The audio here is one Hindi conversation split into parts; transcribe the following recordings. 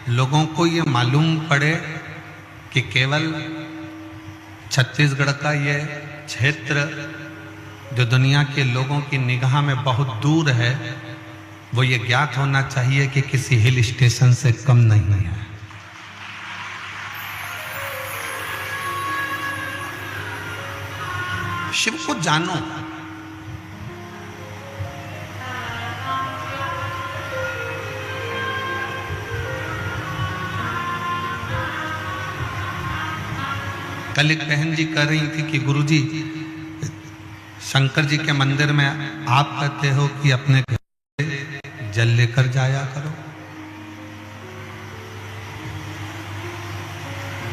लोगों को ये मालूम पड़े कि केवल छत्तीसगढ़ का ये क्षेत्र जो दुनिया के लोगों की निगाह में बहुत दूर है, वो ये ज्ञात होना चाहिए कि किसी हिल स्टेशन से कम नहीं है। शिव को जानो। कल एक बहन जी कह रही थी कि गुरुजी, शंकर जी के मंदिर में आप कहते हो कि अपने घर से जल लेकर जाया करो।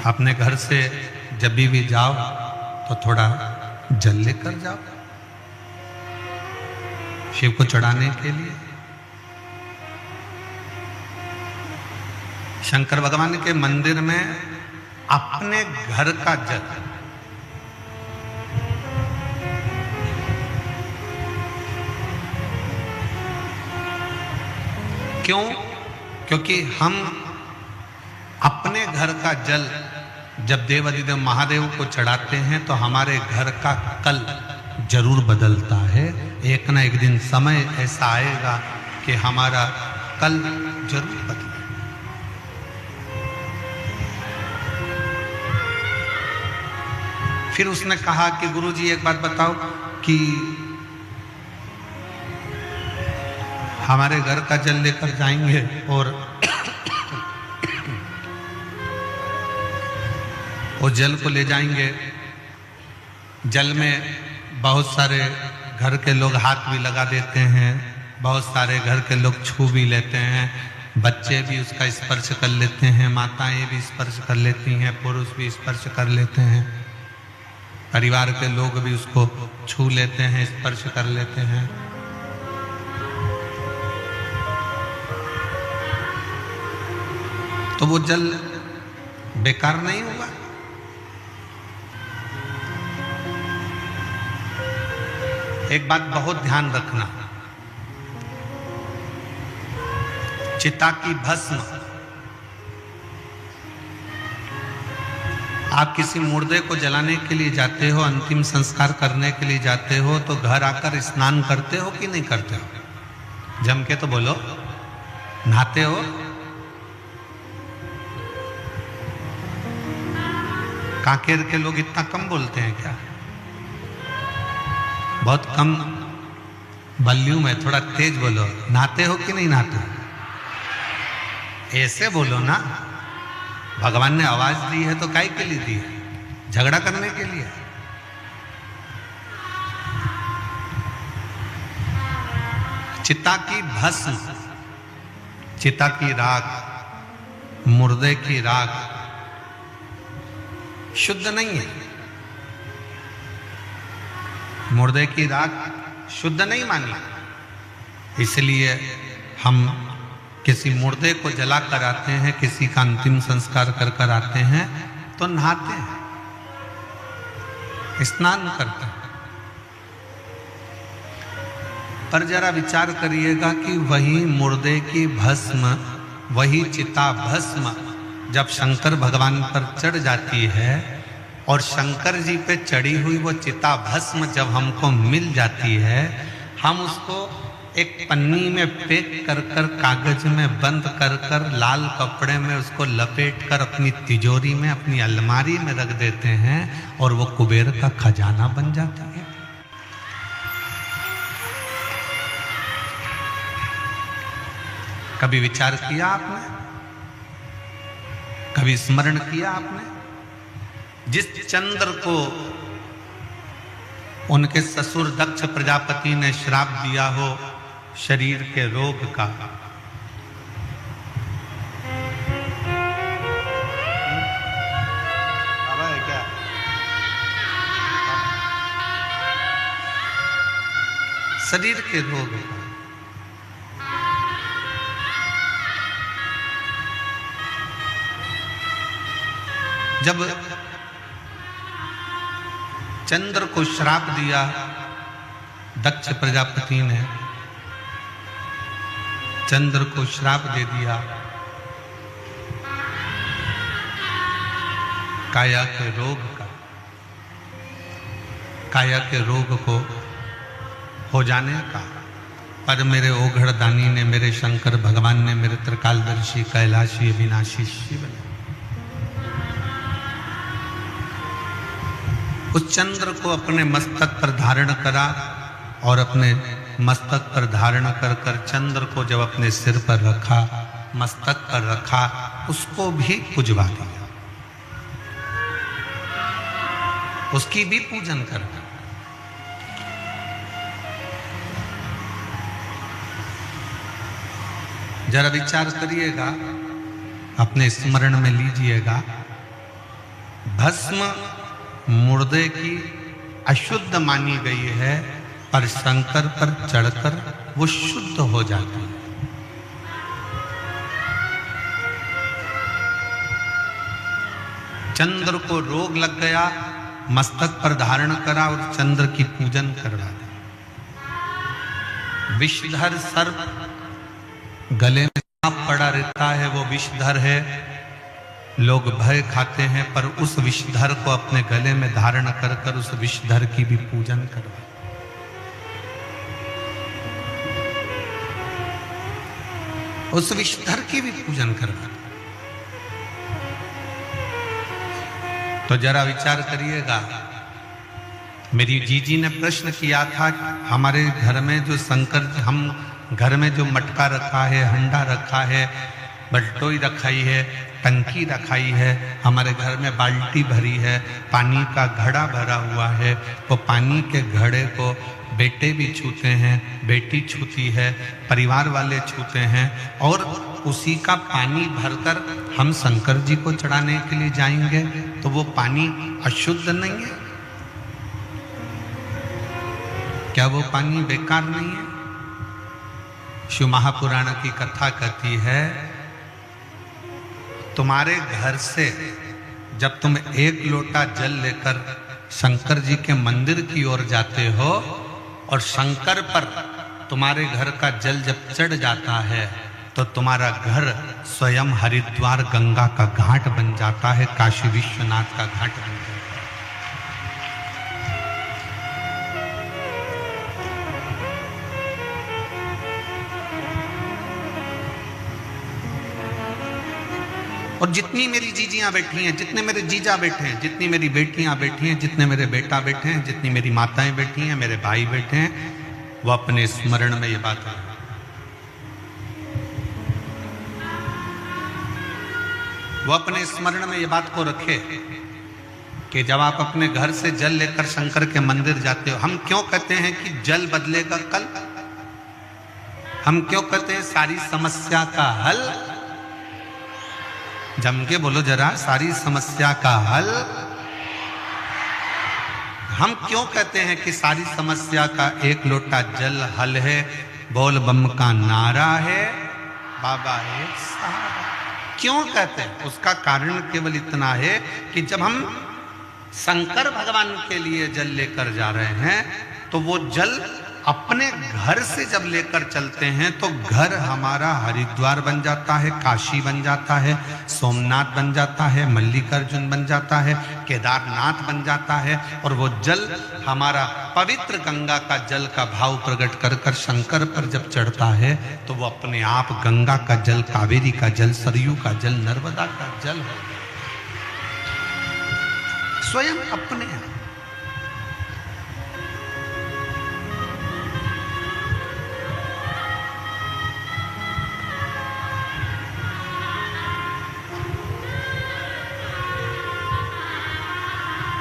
अपने घर से जब भी जाओ तो थोड़ा जल लेकर जाओ शिव को चढ़ाने के लिए। शंकर भगवान के मंदिर में अपने घर का जल, क्यों? क्योंकि हम अपने घर का जल जब देवाधिदेव महादेव को चढ़ाते हैं तो हमारे घर का कल जरूर बदलता है। एक ना एक दिन समय ऐसा आएगा कि हमारा कल जरूर बदले। फिर उसने कहा कि गुरुजी एक बात बताओ कि हमारे घर का जल लेकर जाएंगे और वो जल को ले जाएंगे, जल में बहुत सारे घर के लोग हाथ भी लगा देते हैं, बहुत सारे घर के लोग छू भी लेते हैं, बच्चे भी उसका स्पर्श कर लेते हैं, माताएं भी स्पर्श कर लेती हैं, पुरुष भी स्पर्श कर लेते हैं, परिवार के लोग भी उसको छू लेते हैं, स्पर्श कर लेते हैं। तो वो जल बेकार नहीं हुआ। एक बात बहुत ध्यान रखना, चिता की भस्म, आप किसी मुर्दे को जलाने के लिए जाते हो, अंतिम संस्कार करने के लिए जाते हो, तो घर आकर स्नान करते हो कि नहीं करते हो? जम के तो बोलो, नहाते हो? कांकेर के लोग इतना कम बोलते हैं क्या? बहुत कम वॉल्यूम है, थोड़ा तेज बोलो। नहाते हो कि नहीं नहाते हो? ऐसे बोलो ना, भगवान ने आवाज दी है तो काहे के लिए दी है? झगड़ा करने के लिए? चिता की भस्म, चिता की राख, मुर्दे की राख शुद्ध नहीं है। मुर्दे की राख शुद्ध नहीं मानी, इसलिए हम किसी मुर्दे को जला कर आते हैं, किसी का अंतिम संस्कार कर कर आते हैं तो नहाते हैं, स्नान करते हैं। पर जरा विचार करिएगा कि वही मुर्दे की भस्म, वही चिता भस्म जब शंकर भगवान पर चढ़ जाती है और शंकर जी पे चढ़ी हुई वो चिता भस्म जब हमको मिल जाती है, हम उसको एक पन्नी में पैक कर कर, कागज में बंद कर कर, लाल कपड़े में उसको लपेट कर अपनी तिजोरी में, अपनी अलमारी में रख देते हैं और वो कुबेर का खजाना बन जाता है। कभी विचार किया आपने? कभी स्मरण किया आपने? जिस चंद्र को उनके ससुर दक्ष प्रजापति ने श्राप दिया हो शरीर के रोग का, क्या शरीर के रोग का, जब चंद्र को श्राप दिया दक्ष प्रजापति ने, चंद्र को श्राप दे दिया काया के रोग का, काया के रोग को हो जाने का। पर मेरे ओघड़दानी ने, मेरे शंकर भगवान ने, मेरे त्रिकालदर्शी कैलाशी अविनाशी शिव ने उस चंद्र को अपने मस्तक पर धारण करा और अपने मस्तक पर धारण कर कर चंद्र को जब अपने सिर पर रखा, मस्तक पर रखा, उसको भी पुजवा दिया, उसकी भी पूजन कर। जरा विचार करिएगा, अपने स्मरण में लीजिएगा, भस्म मुर्दे की अशुद्ध मानी गई है, पर शंकर पर चढ़कर वो शुद्ध हो जाती है। चंद्र को रोग लग गया, मस्तक पर धारण करा और चंद्र की पूजन करवा दी। विषधर सर्प गले में सांप पड़ा रहता है, वो विषधर है, लोग भय खाते हैं, पर उस विषधर को अपने गले में धारण कर कर उस विषधर की भी पूजन करवा। उस विषधर की भी पूजन करवा। तो जरा विचार करिएगा, मेरी जीजी ने प्रश्न किया था, हमारे घर में जो शंकर, हम घर में जो मटका रखा है, हंडा रखा है, बल्टोई रखाई है, टंकी रखाई है, हमारे घर में बाल्टी भरी है, पानी का घड़ा भरा हुआ है, वो पानी के घड़े को बेटे भी छूते हैं, बेटी छूती है, परिवार वाले छूते हैं, और उसी का पानी भरकर हम शंकर जी को चढ़ाने के लिए जाएंगे, तो वो पानी अशुद्ध नहीं है? क्या वो पानी बेकार नहीं है? शिव महापुराण की कथा कहती है, तुम्हारे घर से जब तुम एक लोटा जल लेकर शंकर जी के मंदिर की ओर जाते हो और शंकर पर तुम्हारे घर का जल जब चढ़ जाता है, तो तुम्हारा घर स्वयं हरिद्वार गंगा का घाट बन जाता है, काशी विश्वनाथ का घाट बन जाता है। और जितनी मेरी जीजियां बैठी हैं, जितने मेरे जीजा बैठे हैं, जितनी मेरी बेटियां बैठी हैं, जितने मेरे बेटा बैठे हैं, जितनी मेरी माताएं बैठी हैं, मेरे भाई बैठे हैं, वो अपने स्मरण में ये बात है। वो अपने स्मरण में ये बात को रखे कि जब आप अपने घर से जल लेकर शंकर के मंदिर जाते हो, हम क्यों कहते हैं कि जल बदलेगा कल? हम क्यों कहते हैं सारी समस्या का हल? जम के बोलो जरा, सारी समस्या का हल। हम क्यों कहते हैं कि सारी समस्या का एक लोटा जल हल है? बोल बम का नारा है, बाबा है सहारा। क्यों कहते हैं? उसका कारण केवल इतना है कि जब हम शंकर भगवान के लिए जल लेकर जा रहे हैं, तो वो जल अपने घर से जब लेकर चलते हैं तो घर हमारा हरिद्वार बन जाता है, काशी बन जाता है, सोमनाथ बन जाता है, मल्लिकार्जुन बन जाता है, केदारनाथ बन जाता है, और वो जल हमारा पवित्र गंगा का जल का भाव प्रकट कर कर शंकर पर जब चढ़ता है, तो वो अपने आप गंगा का जल, कावेरी का जल, सरयू का जल, नर्मदा का जल है, स्वयं अपने आप।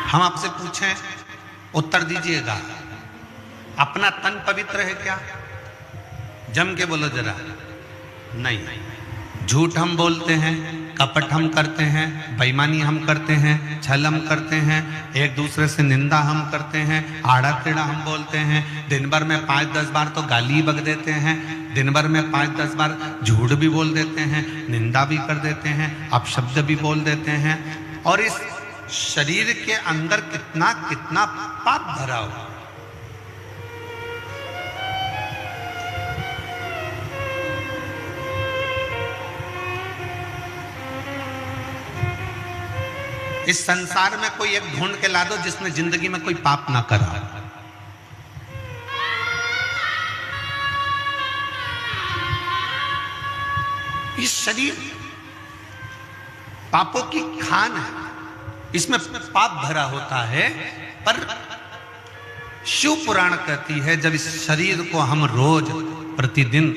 हम आपसे पूछें, उत्तर दीजिएगा, अपना तन पवित्र है क्या? जम के बोलो जरा। नहीं। झूठ हम बोलते हैं, कपट हम करते हैं, बेईमानी हम करते हैं, छल हम करते हैं, एक दूसरे से निंदा हम करते हैं, आड़ा टेढ़ा हम बोलते हैं, दिन भर में 5-10 बार तो गाली बक देते हैं, दिन भर में 5-10 बार झूठ भी बोल देते हैं, निंदा भी कर देते हैं, अपशब्द भी बोल देते हैं, और इस शरीर के अंदर कितना कितना पाप भरा हो। इस संसार में कोई एक ढूंढ के ला दो जिसने जिंदगी में कोई पाप ना करा। इस शरीर पापों की खान है, इसमें पाप भरा होता है। पर शिव पुराण कहती है जब इस शरीर को हम रोज प्रतिदिन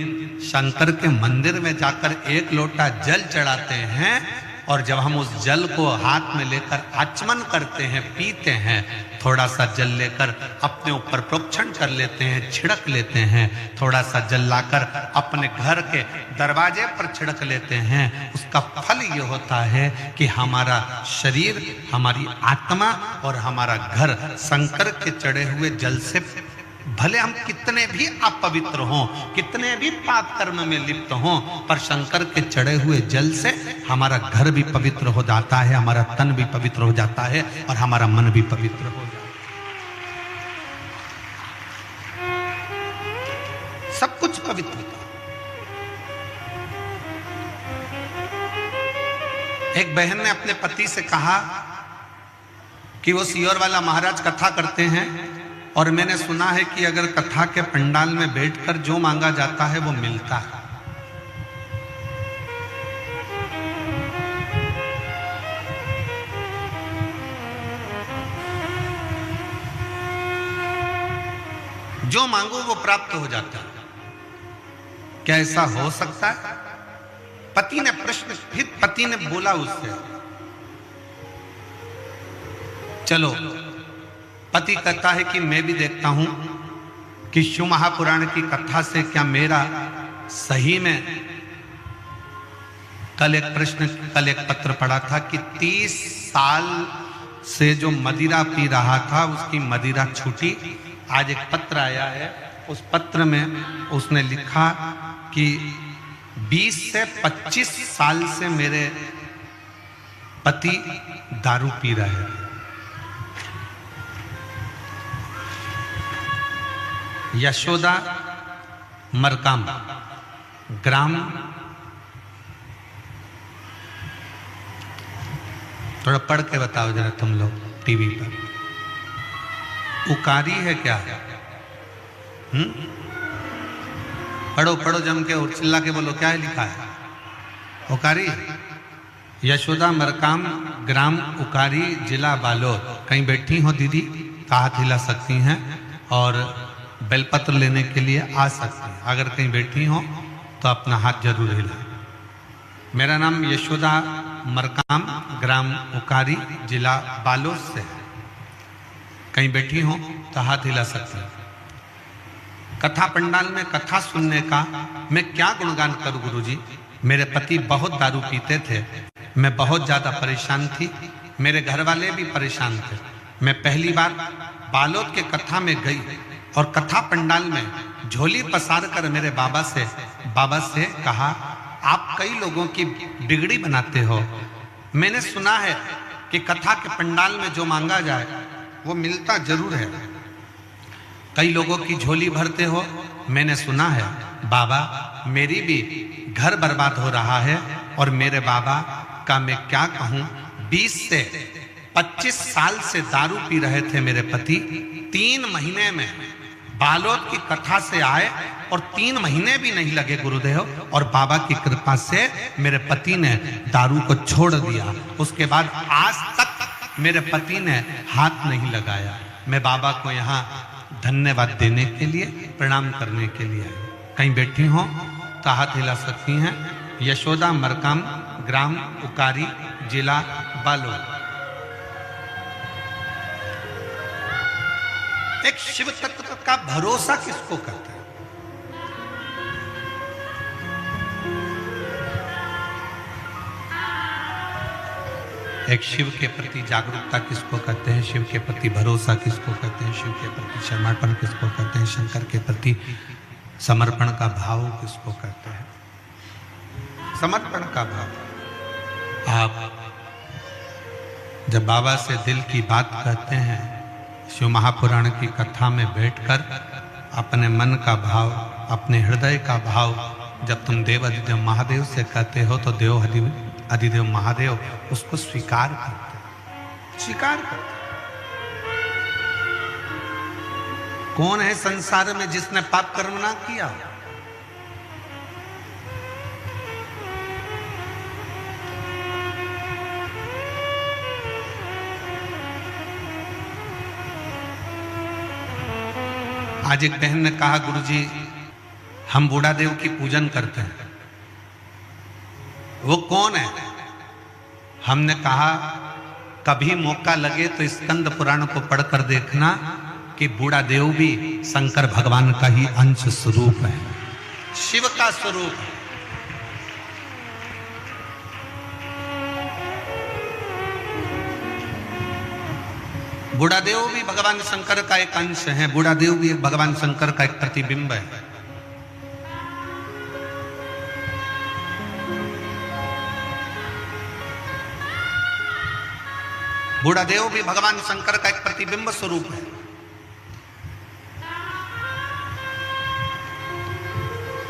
शंकर के मंदिर में जाकर एक लोटा जल चढ़ाते हैं और जब हम उस जल को हाथ में लेकर आचमन करते हैं, पीते हैं, थोड़ा सा जल लेकर अपने ऊपर प्रोक्षण कर लेते हैं, छिड़क लेते हैं, थोड़ा सा जल लाकर अपने घर के दरवाजे पर छिड़क लेते हैं, उसका फल ये होता है कि हमारा शरीर, हमारी आत्मा और हमारा घर शंकर के चढ़े हुए जल से, भले हम कितने भी अपवित्र हों, कितने भी पाप कर्म में लिप्त हों, पर शंकर के चढ़े हुए जल से हमारा घर भी पवित्र हो जाता है, हमारा तन भी पवित्र हो जाता है और हमारा मन भी पवित्र हो जाता है। सब कुछ पवित्र। एक बहन ने अपने पति से कहा कि वो सियोर वाला महाराज कथा करते हैं और मैंने सुना है कि अगर कथा के पंडाल में बैठकर जो मांगा जाता है वो मिलता है। जो मांगो वो प्राप्त हो जाता है। क्या ऐसा हो सकता है? पति ने प्रश्न, फिर पति ने बोला उससे, चलो। पति कहता है कि मैं भी देखता हूं कि शिव महापुराण की कथा से क्या मेरा सही में, कल एक पत्र पढ़ा था कि 30 साल से जो मदिरा पी रहा था उसकी मदिरा छूटी। आज एक पत्र आया है, उस पत्र में उसने लिखा कि 20 से 25 साल से मेरे पति दारू पी रहे हैं। यशोदा मरकाम, ग्राम, थोड़ा पढ़ के बताओ जरा तुम लोग टीवी पर। उकारी है क्या? पढ़ो पढ़ो जम के और चिल्ला के बोलो, क्या है लिखा है? उकारी। यशोदा मरकाम, ग्राम उकारी, जिला बालोद। कहीं बैठी हो दीदी तो हाथ हिला सकती हैं और बेलपत्र लेने के लिए आ सकती हैं। अगर कहीं बैठी हो तो अपना हाथ जरूर हिलाएं। मेरा नाम यशोदा मरकाम, ग्राम उकारी, जिला बालोद से है। कहीं बैठी हो तो हाथ हिला सकती हैं। कथा पंडाल में कथा सुनने का मैं क्या गुणगान करूं गुरुजी। मेरे पति बहुत दारू पीते थे, मैं बहुत ज्यादा परेशान थी, मेरे घर वाले भी परेशान थे। मैं पहली बार बालोद के कथा में गई और कथा पंडाल में झोली पसार कर मेरे बाबा से कहा, आप कई लोगों की बिगड़ी बनाते हो। मैंने सुना है कि कथा के पंडाल में जो मांगा जाए वो मिलता जरूर है। कई लोगों की झोली भरते हो। मैंने सुना है बाबा मेरी भी घर बर्बाद हो रहा है और मेरे बाबा का मैं क्या कहूं, 20 से 25 साल से दारू पी रहे थे मेरे पति। 3 महीने में बालोद की कथा से आए और 3 महीने भी नहीं लगे गुरुदेव, और बाबा की कृपा से मेरे पति ने दारू को छोड़ दिया। उसके बाद आज तक मेरे पति ने हाथ नहीं लगाया। मैं बाबा को यहाँ धन्यवाद देने के लिए, प्रणाम करने के लिए। कहीं बैठी हो तो हाथ हिला सकती हैं। यशोदा मरकाम, ग्राम उकारी, जिला बालोद। एक शिव तत्व का भरोसा किसको कहते हैं? एक शिव के प्रति जागरूकता किसको कहते हैं? शिव के प्रति भरोसा किसको कहते हैं? शिव के प्रति समर्पण किसको कहते हैं? शंकर के प्रति समर्पण का भाव किसको कहते हैं? समर्पण का भाव। आप जब बाबा से दिल की बात कहते हैं, शिव महापुराण की कथा में बैठकर अपने मन का भाव, अपने हृदय का भाव जब तुम देव अधिदेव महादेव से कहते हो तो देव अधिदेव महादेव उसको स्वीकार करते हैं। स्वीकार करते। कौन है संसार में जिसने पाप कर्म ना किया? आज एक बहन ने कहा, गुरुजी हम बूढ़ा देव की पूजन करते हैं, वो कौन है? हमने कहा कभी मौका लगे तो स्कंद पुराण को पढ़कर देखना कि बूढ़ा देव भी शंकर भगवान का ही अंश स्वरूप है, शिव का स्वरूप है। बूढ़ा देव भी भगवान शंकर का एक अंश है, बूढ़ा देव भी भगवान शंकर का एक प्रतिबिंब है। बूढ़ा देव भी भगवान शंकर का एक प्रतिबिंब स्वरूप है।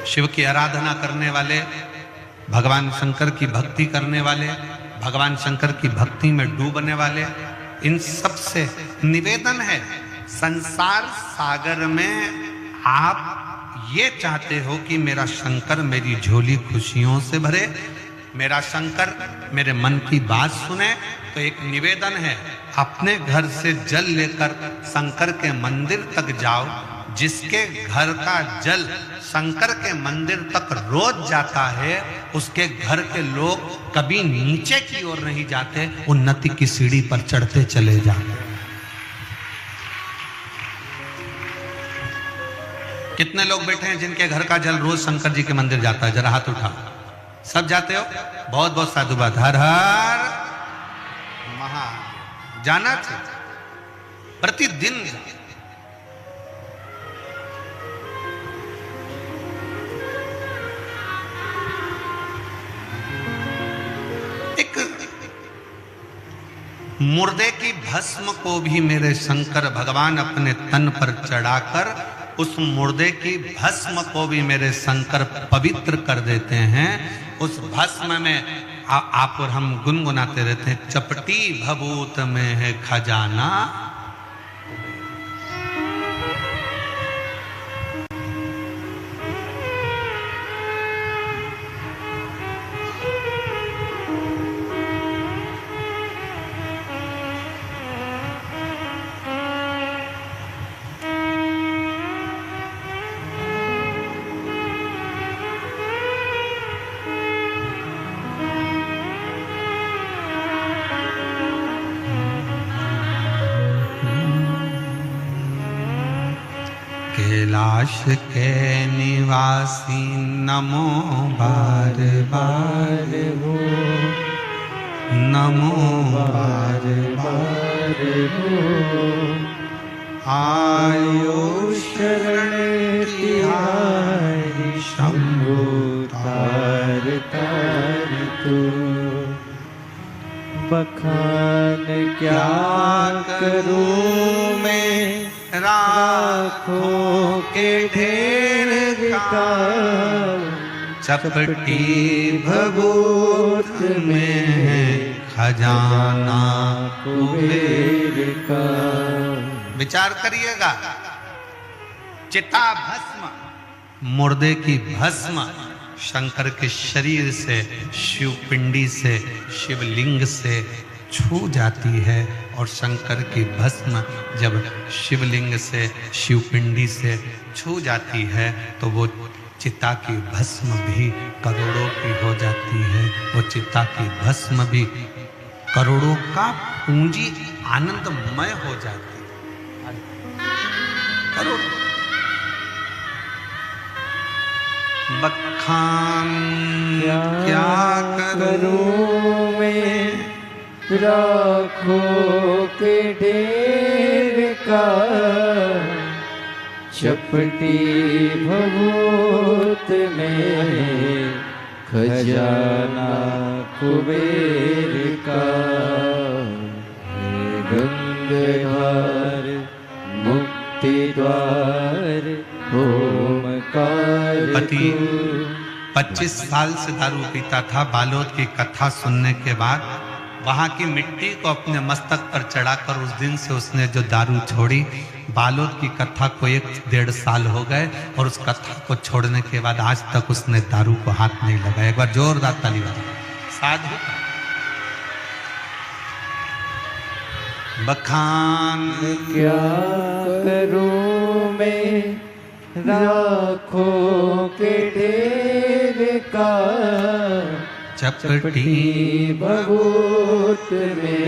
शिव की आराधना करने वाले, भगवान शंकर की भक्ति करने वाले, भगवान शंकर की भक्ति में डूबने वाले, इन सब से निवेदन है, संसार सागर में आप ये चाहते हो कि मेरा शंकर मेरी झोली खुशियों से भरे, मेरा शंकर मेरे मन की बात सुने, तो एक निवेदन है, अपने घर से जल लेकर शंकर के मंदिर तक जाओ। जिसके घर का जल शंकर के मंदिर तक रोज जाता है, उसके घर के लोग कभी नीचे की ओर नहीं जाते, उन्नति की सीढ़ी पर चढ़ते चले जाते। कितने लोग बैठे हैं जिनके घर का जल रोज शंकर जी के मंदिर जाता है? जरा हाथ उठा। सब जाते हो? बहुत बहुत साधुवाद। हर हर महा जाना चाहिए, प्रतिदिन। एक मुर्दे की भस्म को भी मेरे शंकर भगवान अपने तन पर चढ़ाकर उस मुर्दे की भस्म को भी मेरे शंकर पवित्र कर देते हैं। उस भस्म में आप और हम गुनगुनाते रहते हैं, चपटी भभूत में है खजाना। कैलाश के निवासी नमो बार बार हो, नमो बार बार हो। आयो शरण तिहारी शंभु तार तार तू। बखान क्या करूं मैं राखों के ढेर का, चपटी भभूत में है खजाना कुबेर का। विचार करिएगा, चिता भस्म, मुर्दे की भस्म शंकर के शरीर से, शिव पिंडी से, शिवलिंग से छू जाती है, और शंकर की भस्म जब शिवलिंग से, शिवपिंडी से छू जाती है तो वो चिता की भस्म भी करोड़ों की हो जाती है। वो चिता की भस्म भी करोड़ों का पूंजी आनंदमय हो जाती है। करोड़ों। बखान क्या करूं मैं राखों के ढेर का, चपटी भभूत में खजाना कुबेर का। गंगाधार मुक्ति द्वार ओमकार। पति 25 साल से दारू पीता था। बालोद की कथा सुनने के बाद वहां की मिट्टी को अपने मस्तक पर चढ़ाकर उस दिन से उसने जो दारू छोड़ी। बालोद की कथा को 1-1.5 साल हो गए और उस कथा को छोड़ने के बाद आज तक उसने दारू को हाथ नहीं लगाया। एक बार जोरदार ताली बजाओ। साधु बखान क्या करूं मैं राखों के ढेर का, चपटी बहुत मेरे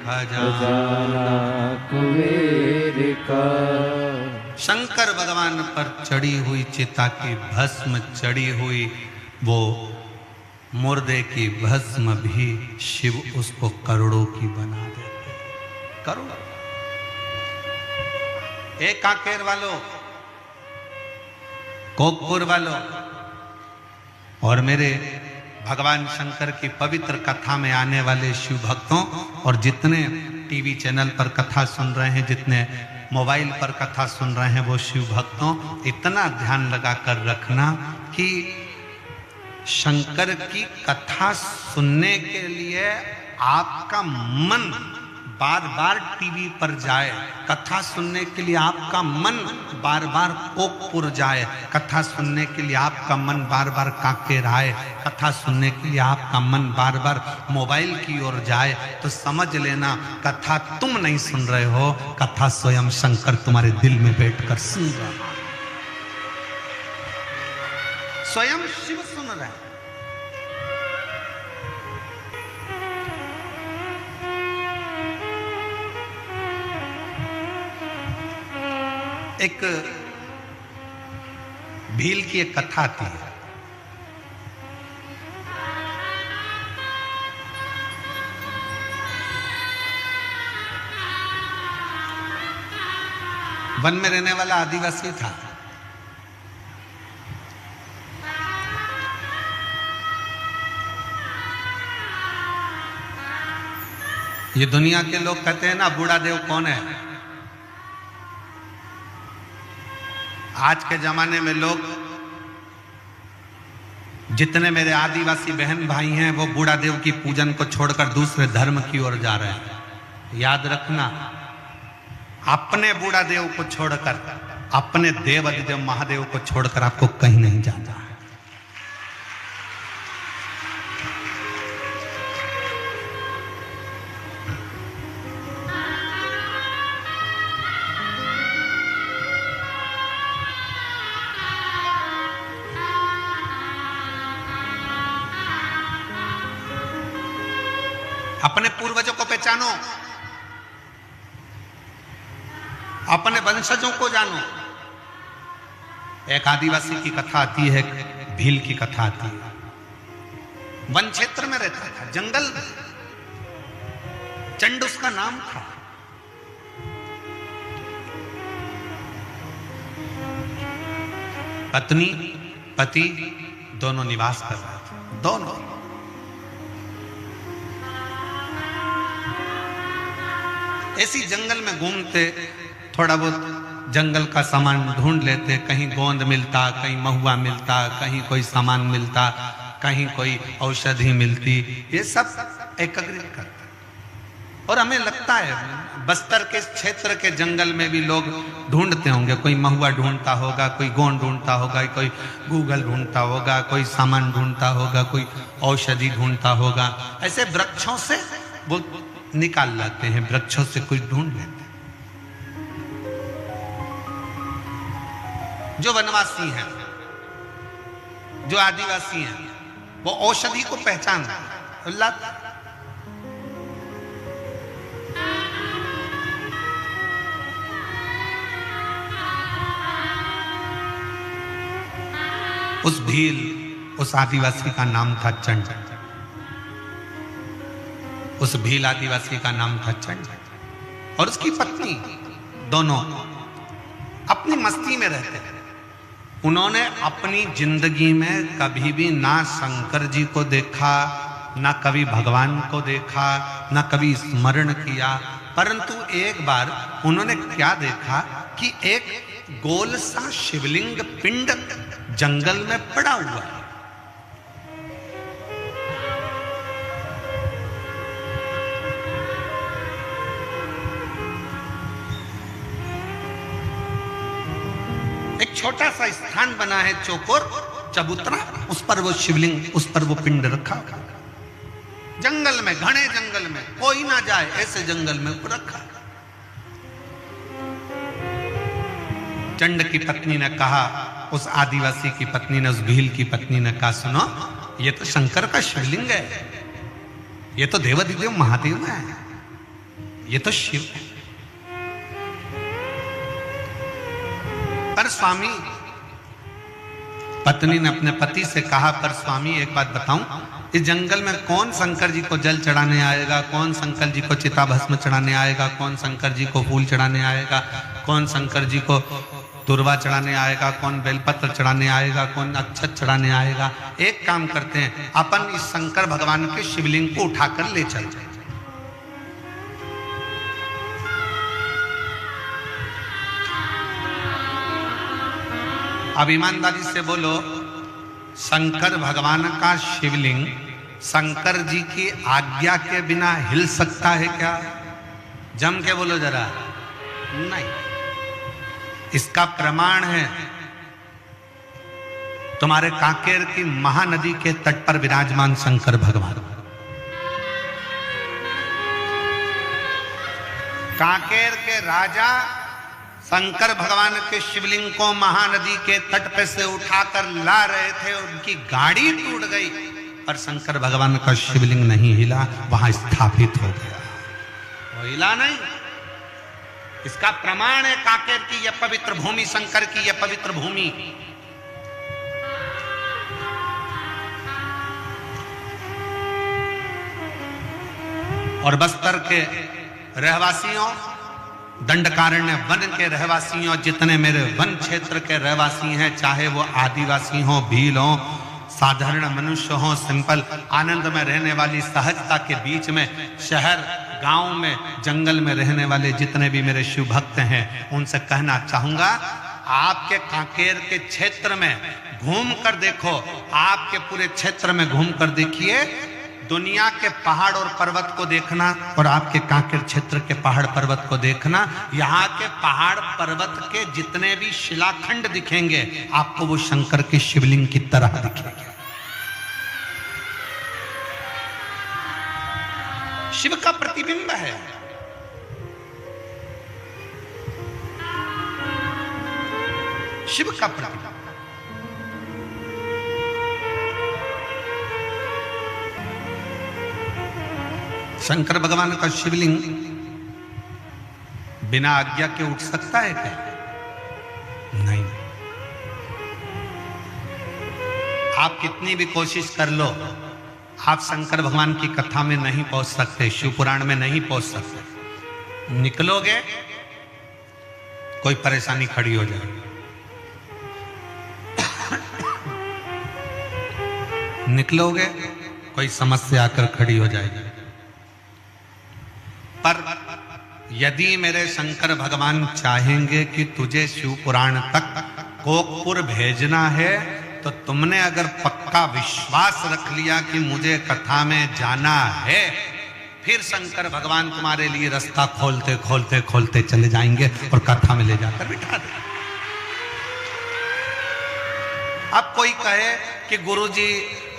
खजाना कुबेर का। शंकर भगवान पर चढ़ी हुई चिता की भस्म चढ़ी हुई वो मुर्दे की भस्म भी शिव उसको करोड़ों की बना देते। करोड़ एक कांकेर वालों, कोकपुर वालों और मेरे भगवान शंकर की पवित्र कथा में आने वाले शिव भक्तों और जितने टीवी चैनल पर कथा सुन रहे हैं, जितने मोबाइल पर कथा सुन रहे हैं, वो शिव भक्तों इतना ध्यान लगा कर रखना कि शंकर की कथा सुनने के लिए आपका मन बार बार टीवी पर जाए, कथा सुनने के लिए आपका मन बार बार कोकपुर जाए, कथा सुनने के लिए आपका मन बार बार कांकेर आए, कथा सुनने के लिए आपका मन बार बार मोबाइल की ओर जाए, तो समझ लेना कथा तुम नहीं सुन रहे हो, कथा स्वयं शंकर तुम्हारे दिल में बैठकर सुन रहा है। स्वयं शिव सुन रहे हैं। एक भील की एक कथा थी। वन में रहने वाला आदिवासी था। ये दुनिया के लोग कहते हैं ना, बूढ़ा देव कौन है। आज के जमाने में लोग, जितने मेरे आदिवासी बहन भाई हैं, वो बूढ़ा देव की पूजन को छोड़कर दूसरे धर्म की ओर जा रहे हैं। याद रखना, अपने बूढ़ा देव को छोड़कर, अपने देव अधिदेव महादेव को छोड़कर आपको कहीं नहीं जाना है। अपने पूर्वजों को पहचानो, अपने वंशजों को जानो। एक आदिवासी की कथा आती है, भील की कथा आती है। वन क्षेत्र में रहता था, जंगल में। चंड उसका नाम था। पत्नी पति दोनों निवास कर रहे थे, दोनों। ऐसी जंगल में घूमते, थोड़ा बहुत जंगल का सामान ढूंढ लेते। कहीं गोंद मिलता, कहीं महुआ मिलता, कहीं कोई सामान मिलता, कहीं कोई औषधि मिलती। ये सब एकत्रित करते। और हमें लगता है बस्तर के क्षेत्र के जंगल में भी लोग ढूंढते होंगे। कोई महुआ ढूंढता होगा, कोई गोंद ढूंढता होगा, कोई गूगल ढूंढता होगा, कोई सामान ढूंढता होगा, कोई औषधि ढूंढता होगा। ऐसे वृक्षों से वो निकाल लाते हैं, वृक्षों से कुछ ढूंढ लेते हैं। जो वनवासी हैं, जो आदिवासी हैं, वो औषधि को पहचानते हैं। अल्लाह उस भील, उस आदिवासी का नाम था चंड। उस भील आदिवासी का नाम था चंड। और उसकी पत्नी, दोनों अपनी मस्ती में रहते थे। उन्होंने अपनी जिंदगी में कभी भी ना शंकर जी को देखा, ना कभी भगवान को देखा, ना कभी स्मरण किया। परंतु एक बार उन्होंने क्या देखा कि एक गोल सा शिवलिंग पिंड जंगल में पड़ा हुआ है। छोटा सा स्थान बना है चौकोर, चबूतरा, उस पर वो शिवलिंग, उस पर वो पिंड रखा, जंगल में, घने जंगल में, कोई ना जाए ऐसे जंगल में वो रखा। चंड की पत्नी ने कहा, उस आदिवासी की पत्नी ने, उस भील की पत्नी ने कहा, सुनो ये तो शंकर का शिवलिंग है, ये तो देवाधिदेव महादेव है, ये तो शिव है। पर स्वामी, पत्नी ने अपने पति से कहा, पर स्वामी एक बात बताऊं, इस जंगल में कौन शंकर जी को जल चढ़ाने आएगा, कौन शंकर जी को चिता भस्म चढ़ाने आएगा, कौन शंकर जी को फूल चढ़ाने आएगा, कौन शंकर जी को दुर्वा चढ़ाने आएगा, कौन बेलपत्र चढ़ाने आएगा, कौन अक्षत चढ़ाने आएगा। एक काम करते हैं, अपन इस शंकर भगवान के शिवलिंग को उठाकर ले चल जाए। अब ईमानदारी से बोलो, शंकर भगवान का शिवलिंग शंकर जी की आज्ञा के बिना हिल सकता है क्या? जम के बोलो जरा। नहीं। इसका प्रमाण है तुम्हारे कांकेर की महानदी के तट पर विराजमान शंकर भगवान। कांकेर के राजा शंकर भगवान के शिवलिंग को महानदी के तट पे से उठाकर ला रहे थे, उनकी गाड़ी टूट गई पर शंकर भगवान का शिवलिंग नहीं हिला, वहां स्थापित हो गया, वो हिला नहीं। इसका प्रमाण है कांकेर की यह पवित्र भूमि, शंकर की यह पवित्र भूमि। और बस्तर के रहवासियों, दंडकारण्य वन के रहवासियों, जितने मेरे वन क्षेत्र के रहवासी हैं, चाहे वो आदिवासी हो, भील हो, साधारण मनुष्य हो, सिंपल आनंद में रहने वाली सहजता के बीच में, शहर गांव में, जंगल में रहने वाले जितने भी मेरे शिव भक्त हैं, उनसे कहना चाहूंगा, आपके कांकेर के क्षेत्र में घूम कर देखो, आपके पूरे क्षेत्र में घूम कर देखिए, दुनिया के पहाड़ और पर्वत को देखना और आपके कांकेर क्षेत्र के पहाड़ पर्वत को देखना, यहाँ के पहाड़ पर्वत के जितने भी शिलाखंड दिखेंगे आपको वो शंकर के शिवलिंग की तरह दिखेंगे। शिव का प्रतिबिंब है। शिव का प्रतिबिंब। शंकर भगवान का शिवलिंग बिना आज्ञा के उठ सकता है क्या? नहीं। आप कितनी भी कोशिश कर लो, आप शंकर भगवान की कथा में नहीं पहुंच सकते, शिव पुराण में नहीं पहुंच सकते। निकलोगे कोई परेशानी खड़ी हो जाएगी, निकलोगे कोई समस्या आकर खड़ी हो जाएगी। पर यदि मेरे शंकर भगवान चाहेंगे कि तुझे शिव पुराण तक कोकपुर भेजना है, तो तुमने अगर पक्का विश्वास रख लिया कि मुझे कथा में जाना है, फिर शंकर भगवान तुम्हारे लिए रास्ता खोलते खोलते खोलते चले जाएंगे और कथा में ले जाकर बिठा देंगे। अब कोई कहे कि गुरुजी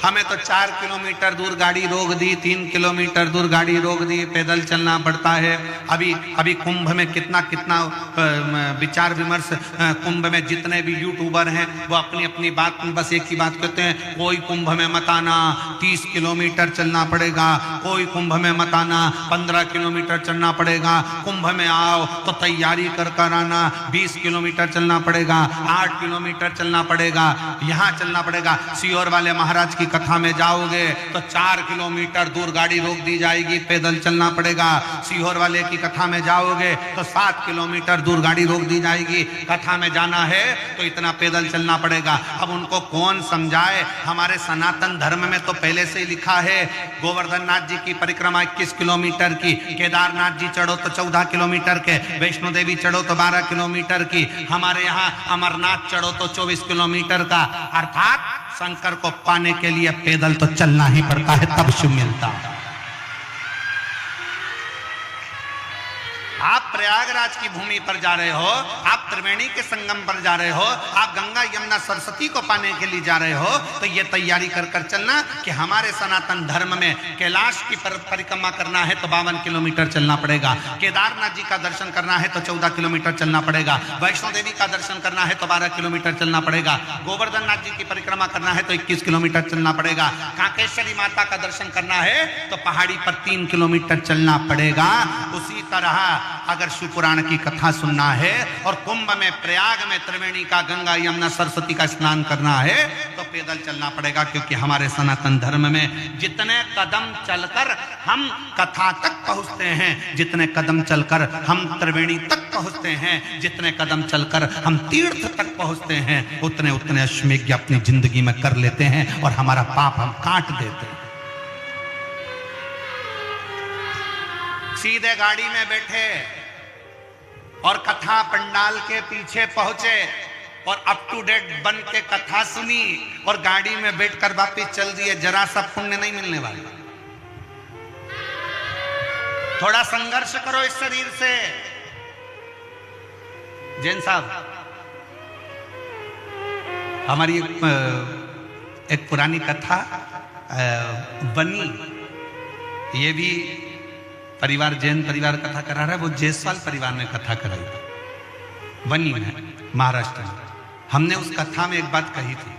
हमें तो 4 किलोमीटर दूर गाड़ी रोक दी, 3 किलोमीटर दूर गाड़ी रोक दी, पैदल चलना पड़ता है। अभी कुंभ में कितना कितना विचार विमर्श, कुंभ में जितने भी यूट्यूबर हैं वो अपनी अपनी बात में बस एक ही बात कहते हैं, कोई कुंभ में मत आना, 30 किलोमीटर चलना पड़ेगा, कोई कुंभ में मत आना, 15 किलोमीटर चलना पड़ेगा, कुंभ में आओ तो तैयारी कर आना, 20 किलोमीटर चलना पड़ेगा, 8 किलोमीटर चलना पड़ेगा, यहाँ चलना पड़ेगा। सीहोर वाले महाराज की कथा में जाओगे तो 4 किलोमीटर दूर गाड़ी रोक दी जाएगी, पैदल चलना पड़ेगा। सीहोर वाले की कथा में जाओगे तो 7 किलोमीटर दूर गाड़ी रोक दी जाएगी, कथा में जाना है तो इतना पैदल चलना पड़ेगा। अब उनको कौन समझाए? हमारे सनातन धर्म में तो पहले से ही लिखा है, गोवर्धन नाथ जी की परिक्रमा 21 किलोमीटर की, केदारनाथ जी चढ़ो तो 14 किलोमीटर के, वैष्णो देवी चढ़ो तो 12 किलोमीटर की, हमारे यहाँ अमरनाथ चढ़ो तो 24 किलोमीटर का। अर्थात शंकर को पाने के लिए पैदल तो चलना ही पड़ता है, तब शिव मिलता है। आप प्रयास प्रयागराज की भूमि पर जा रहे हो, आप त्रिवेणी के संगम पर जा रहे हो, आप गंगा यमुना सरस्वती को पाने के लिए जा रहे हो, तो ये तैयारी कर कर चलना कि हमारे सनातन धर्म में कैलाश की परिक्रमा करना है तो 52 किलोमीटर चलना पड़ेगा, केदारनाथ जी का दर्शन करना है तो 14 किलोमीटर चलना पड़ेगा, वैष्णो देवी का दर्शन करना है तो 12 किलोमीटर चलना पड़ेगा, गोवर्धन नाथ जी की परिक्रमा करना है तो 21 किलोमीटर चलना पड़ेगा, कांकेश्वरी माता का दर्शन करना है तो पहाड़ी पर 3 किलोमीटर चलना पड़ेगा। उसी तरह अगर शिवपुराण की कथा सुनना है और कुंभ में, प्रयाग में, त्रिवेणी का, गंगा यमुना सरस्वती का स्नान करना है तो पैदल चलना पड़ेगा, क्योंकि हमारे सनातन धर्म में जितने कदम चलकर हम कथा तक पहुंचते हैं, जितने कदम चलकर हम त्रिवेणी तक पहुंचते हैं, जितने कदम चलकर हम तीर्थ तक पहुंचते हैं, उतने उतने अश्वमेध अपनी जिंदगी में कर लेते हैं और हमारा पाप हम काट देते हैं। सीधे गाड़ी में बैठे और कथा पंडाल के पीछे पहुंचे और अप टू डेट बन के कथा सुनी और गाड़ी में बैठकर वापिस चल दिए, जरा सा पुण्य नहीं मिलने वाला। थोड़ा संघर्ष करो इस शरीर से। जैन साहब, हमारी एक पुरानी कथा बनी, ये भी परिवार, जैन परिवार कथा करा रहा है, वो जायसवाल परिवार ने कथा कराई थी बनी में, महाराष्ट्र में। हमने उस कथा में एक बात कही थी।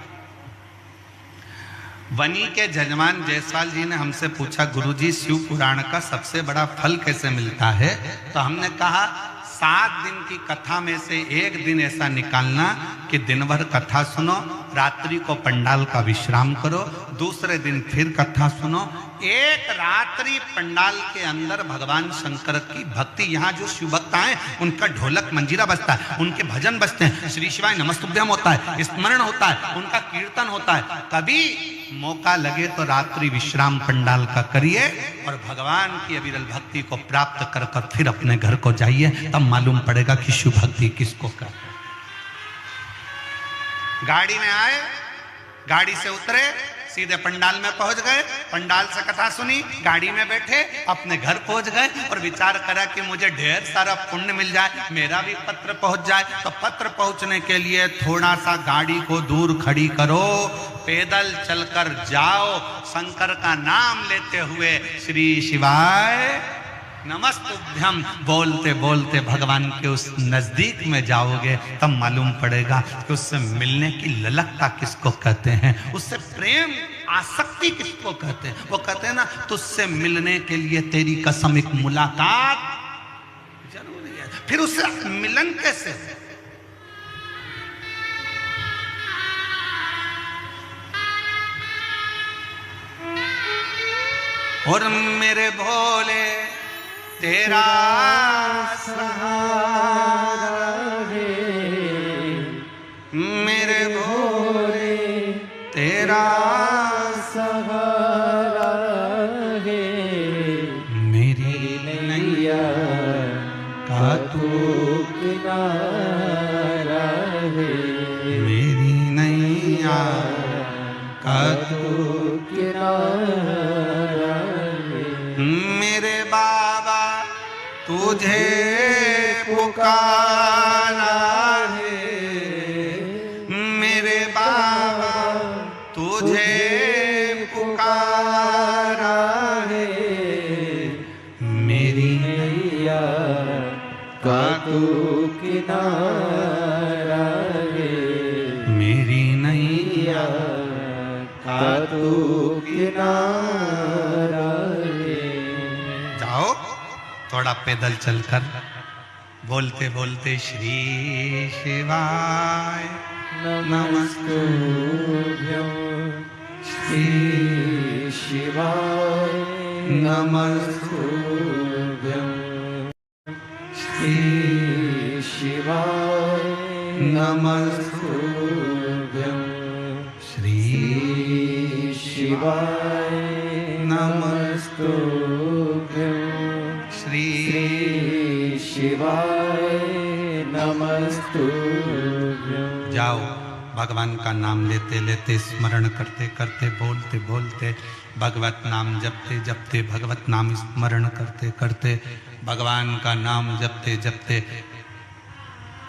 वनी के जजमान जायसवाल जी ने हमसे पूछा, गुरुजी शिव पुराण का सबसे बड़ा फल कैसे मिलता है? तो हमने कहा 7 दिन की कथा में से एक दिन ऐसा निकालना कि दिन भर कथा सुनो, रात्रि को पंडाल का विश्राम करो, दूसरे दिन फिर कथा सुनो। एक रात्रि पंडाल के अंदर भगवान शंकर की भक्ति, यहाँ जो शिव भक्त आए उनका ढोलक मंजीरा बजता है, उनके भजन बजते हैं, श्री शिवाय नमस्तुभ्यम होता है, स्मरण होता है, उनका कीर्तन होता है। कभी मौका लगे तो रात्रि विश्राम पंडाल का करिए और भगवान की अविरल भक्ति को प्राप्त कर कर फिर अपने घर को जाइए, तब मालूम पड़ेगा कि शिव भक्ति किसको कहते हैं। गाड़ी में आए, गाड़ी से उतरे, सीधे पंडाल में पहुंच गए, पंडाल से कथा सुनी, गाड़ी में बैठे, अपने घर पहुंच गए और विचार करा कि मुझे ढेर सारा पुण्य मिल जाए, मेरा भी पत्र पहुंच जाए। तो पत्र पहुंचने के लिए थोड़ा सा गाड़ी को दूर खड़ी करो, पैदल चलकर जाओ, शंकर का नाम लेते हुए श्री शिवाय नमस्तुभ्यम बोलते बोलते भगवान के उस नजदीक में जाओगे, तब मालूम पड़ेगा कि उससे मिलने की ललकता किसको कहते हैं, उससे प्रेम आसक्ति किसको कहते हैं। वो कहते हैं ना, तुझसे मिलने के लिए तेरी कसम एक मुलाकात जरूरी है। फिर उससे मिलन कैसे? और मेरे भोले तेरा सहारा है, मेरे भोले तेरा सहारा है, मेरी नैया का तू किनारा है, मेरी नैया का तू किनारा है। मेरे बाबा तुझे पुकारा है, मेरे बाबा तुझे पुकारा है, मेरी नैया का तू किनारा है, मेरी नैया का तू किनारा है। जाओ थोड़ा पैदल चलकर बोलते बोलते श्री शिवाय नमस्तुभ्यं, श्री शिवाय नमस्तुभ्यं, श्री शिवाय नमस्तुभ्यं, श्री शिवाय नमस्तुभ्यं, श्री शिवाय नमस्तुभ्यं। जाओ भगवान का नाम लेते लेते, स्मरण करते करते, बोलते बोलते, भगवत नाम जपते जपते, भगवत नाम स्मरण करते करते भगवान का नाम जपते जपते।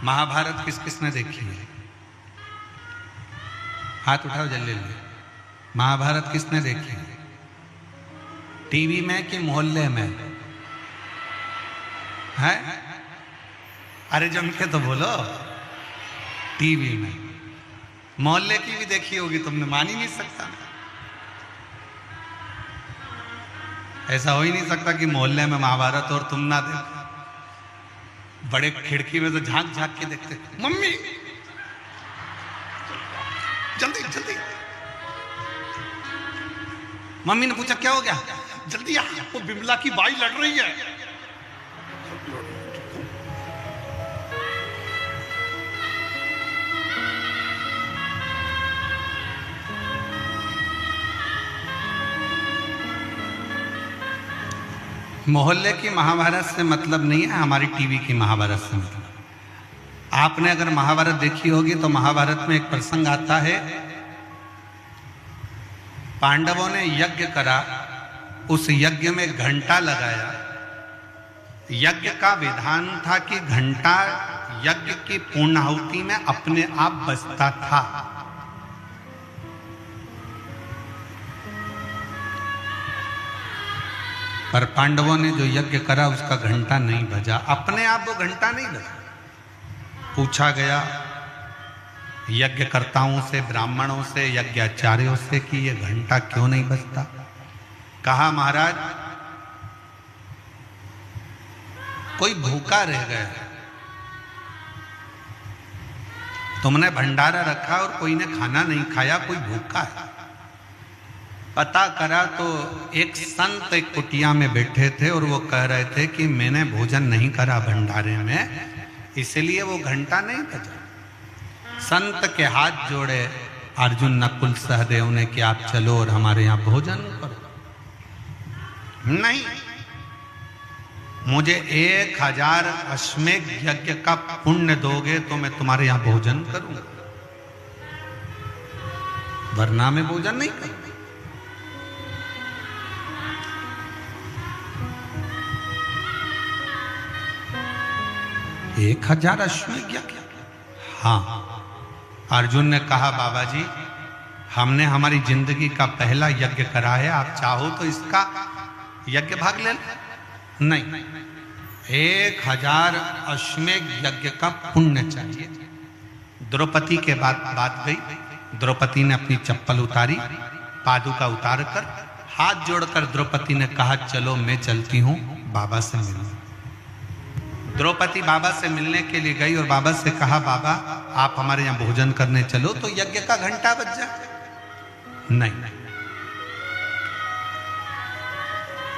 महाभारत किस किसने देखी है? हाथ उठाओ जल्दी जल्दी। महाभारत किसने देखी है? टीवी में कि मोहल्ले में है? अरे जम के तो बोलो। टीवी में। मोहल्ले की भी देखी होगी तुमने, मान ही नहीं सकता। ऐसा हो ही नहीं सकता कि मोहल्ले में महाभारत और तुम ना देखो। बड़े खिड़की में तो झांक झांक के देखते, मम्मी जल्दी जल्दी। मम्मी ने पूछा क्या हो गया? जल्दी आ, वो बिमला की बाई लड़ रही है। मोहल्ले की महाभारत से मतलब नहीं है, हमारी टीवी की महाभारत से मतलब। आपने अगर महाभारत देखी होगी तो महाभारत में एक प्रसंग आता है, पांडवों ने यज्ञ करा, उस यज्ञ में घंटा लगाया। यज्ञ का विधान था कि घंटा यज्ञ की पूर्णाहुति में अपने आप बजता था। पर पांडवों ने जो यज्ञ करा उसका घंटा नहीं बजा, अपने आप वो घंटा नहीं बजा। पूछा गया यज्ञकर्ताओं से, ब्राह्मणों से, यज्ञाचार्यों से कि ये घंटा क्यों नहीं बजता? कहा महाराज कोई भूखा रह गया, तुमने भंडारा रखा और कोई ने खाना नहीं खाया, कोई भूखा है। पता करा तो एक संत एक कुटिया में बैठे थे और वो कह रहे थे कि मैंने भोजन नहीं करा भंडारे में, इसलिए वो घंटा नहीं बजा। संत के हाथ जोड़े अर्जुन नकुल सहदेव ने कि आप चलो और हमारे यहाँ भोजन करो। नहीं, मुझे 1000 अश्वमेध यज्ञ का पुण्य दोगे तो मैं तुम्हारे यहाँ भोजन करूंगा, वरना मैं भोजन नहीं करूंगा। 1000 अश्वमेध यज्ञ? हाँ। अर्जुन ने कहा बाबा जी हमने हमारी जिंदगी का पहला यज्ञ करा है, आप चाहो तो इसका यज्ञ भाग ले। नहीं, 1000 अश्वमेध यज्ञ का पुण्य चाहिए। द्रौपदी के बाद बात गई। द्रौपदी ने अपनी चप्पल उतारी, पादुका उतार कर हाथ जोड़कर द्रौपदी ने कहा चलो मैं चलती हूं बाबा से मिलने। द्रौपदी बाबा से मिलने के लिए गई और बाबा से कहा बाबा आप हमारे यहाँ भोजन करने चलो तो यज्ञ का घंटा बज जाए। नहीं,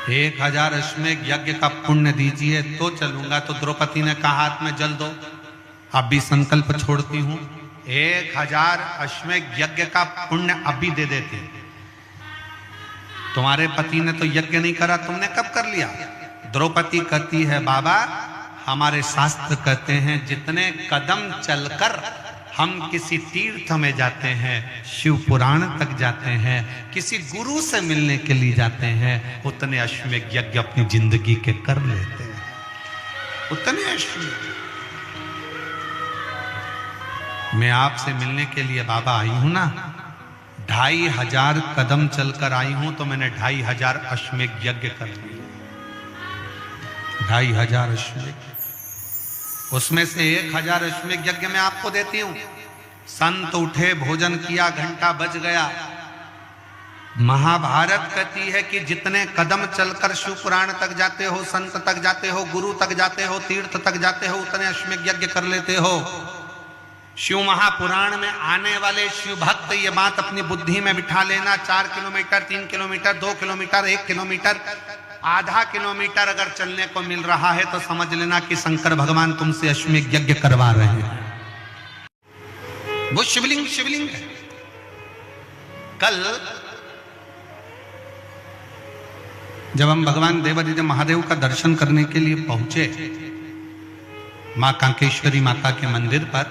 1000 अश्वमेध यज्ञ का पुण्य दीजिए तो चलूंगा। तो द्रौपदी ने कहा हाथ में जल दो, अभी संकल्प छोड़ती हूं, 1000 अश्वमेध यज्ञ का पुण्य अभी दे देती। तुम्हारे पति ने तो यज्ञ नहीं करा, तुमने कब कर लिया? द्रौपदी कहती है बाबा हमारे शास्त्र कहते हैं जितने कदम चलकर हम किसी तीर्थ में जाते हैं, शिव पुराण तक जाते हैं, किसी गुरु से मिलने के लिए जाते हैं, उतने अश्वमेध यज्ञ अपनी जिंदगी के कर लेते हैं। उतने अश्वमेध। मैं आपसे मिलने के लिए बाबा आई हूं ना, 2500 कदम चलकर आई हूं तो मैंने 2500 अश्वमेध यज्ञ कर लिए। 2500 अश्वमेध, उसमें से 1000 अश्वमेध यज्ञ मैं आपको देती हूं। संत उठे, भोजन किया, घंटा बज गया। महाभारत कहती है कि जितने कदम चलकर शिव पुराण तक जाते हो, संत तक जाते हो, गुरु तक जाते हो, तीर्थ तक जाते हो, उतने अश्वमेध यज्ञ कर लेते हो। शिव महापुराण में आने वाले शिव भक्त ये बात अपनी बुद्धि में बिठा लेना, 4 किलोमीटर, 3 किलोमीटर, 2 किलोमीटर, 1 किलोमीटर, आधा किलोमीटर अगर चलने को मिल रहा है तो समझ लेना कि शंकर भगवान तुमसे अश्वमेध यज्ञ करवा रहे हैं। वो शिवलिंग शिवलिंग है। कल जब हम भगवान देवादिदेव महादेव का दर्शन करने के लिए पहुंचे मां कांकेश्वरी माता के मंदिर पर,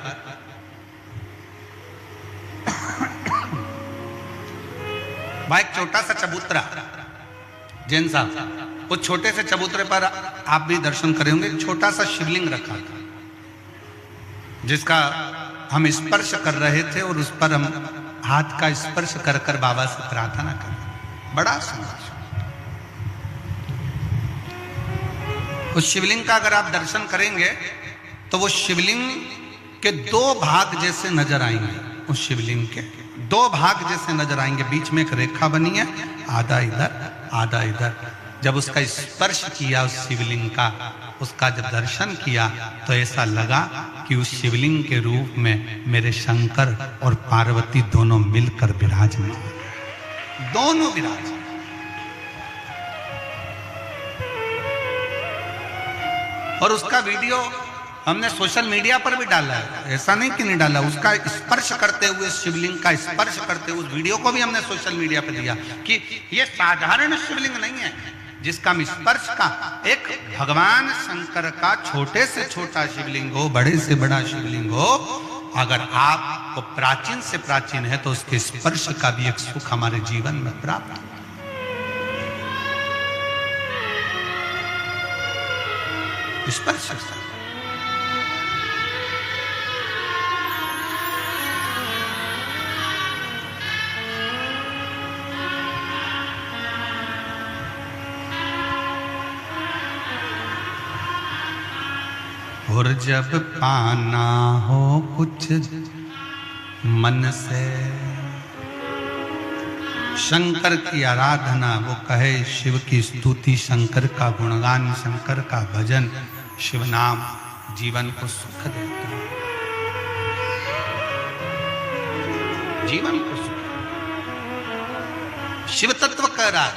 वहां एक छोटा सा चबूतरा, जैन साहब वो छोटे से चबूतरे पर आप भी दर्शन करेंगे, छोटा सा शिवलिंग रखा था जिसका हम स्पर्श कर रहे थे और उस पर हम हाथ का स्पर्श कर कर बाबा से प्रार्थना कर रहे। बड़ा सुंदर उस शिवलिंग का अगर आप दर्शन करेंगे तो वो शिवलिंग के दो भाग जैसे नजर आएंगे। उस शिवलिंग के दो भाग जैसे नजर आएंगे, बीच में एक रेखा बनी है, आधा इधर आधा इधर। जब उसका स्पर्श किया उस शिवलिंग का, उसका जब दर्शन किया तो ऐसा लगा कि उस शिवलिंग के रूप में मेरे शंकर और पार्वती दोनों मिलकर विराजमान, दोनों विराज। और उसका वीडियो हमने सोशल मीडिया पर भी डाला है, ऐसा नहीं कि नहीं डाला। उसका स्पर्श करते हुए, शिवलिंग का स्पर्श करते हुए उस वीडियो को भी हमने सोशल मीडिया पर दिया कि ये साधारण शिवलिंग नहीं है जिसका हम स्पर्श का, एक भगवान शंकर का छोटे से छोटा शिवलिंग हो, बड़े से बड़ा शिवलिंग हो, अगर आपको प्राचीन से प्राचीन है तो उसके स्पर्श का भी एक सुख हमारे जीवन में प्राप्त हो। स्पर्श और जब पाना हो कुछ मन से शंकर की आराधना, वो कहे शिव की स्तुति, शंकर का गुणगान, शंकर का भजन, शिव नाम जीवन को सुख देता है, जीवन को सुख। शिव तत्व कह रहा है,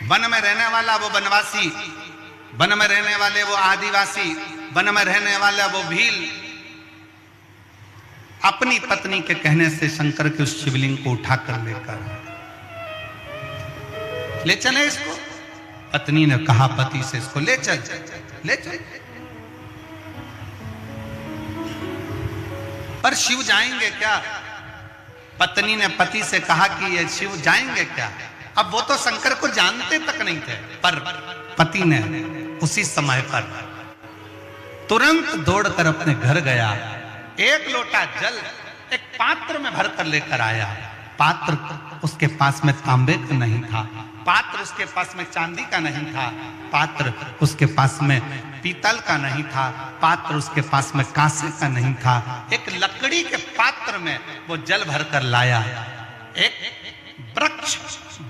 वन में रहने वाला वो वनवासी, वन में रहने वाले वो आदिवासी, वन में रहने वाला वो भील, अपनी पत्नी के कहने से शंकर के उस शिवलिंग को उठाकर लेकर ले चले इसको। पत्नी ने कहा पति से, इसको ले चल, ले चल। पर शिव जाएंगे क्या? पत्नी ने पति से कहा कि ये शिव जाएंगे क्या? अब वो तो शंकर को जानते तक नहीं थे, पर पति ने उसी समय पर तुरंत दौड़कर अपने घर गया, एक लोटा जल एक पात्र में भरकर लेकर आया। पात्र उसके पास में तांबे का नहीं था, पात्र उसके पास में चांदी का नहीं था, पात्र उसके पास में पीतल का नहीं था, पात्र उसके पास में कांसे का नहीं था। एक लकड़ी के पात्र में वो जल भरकर लाया। एक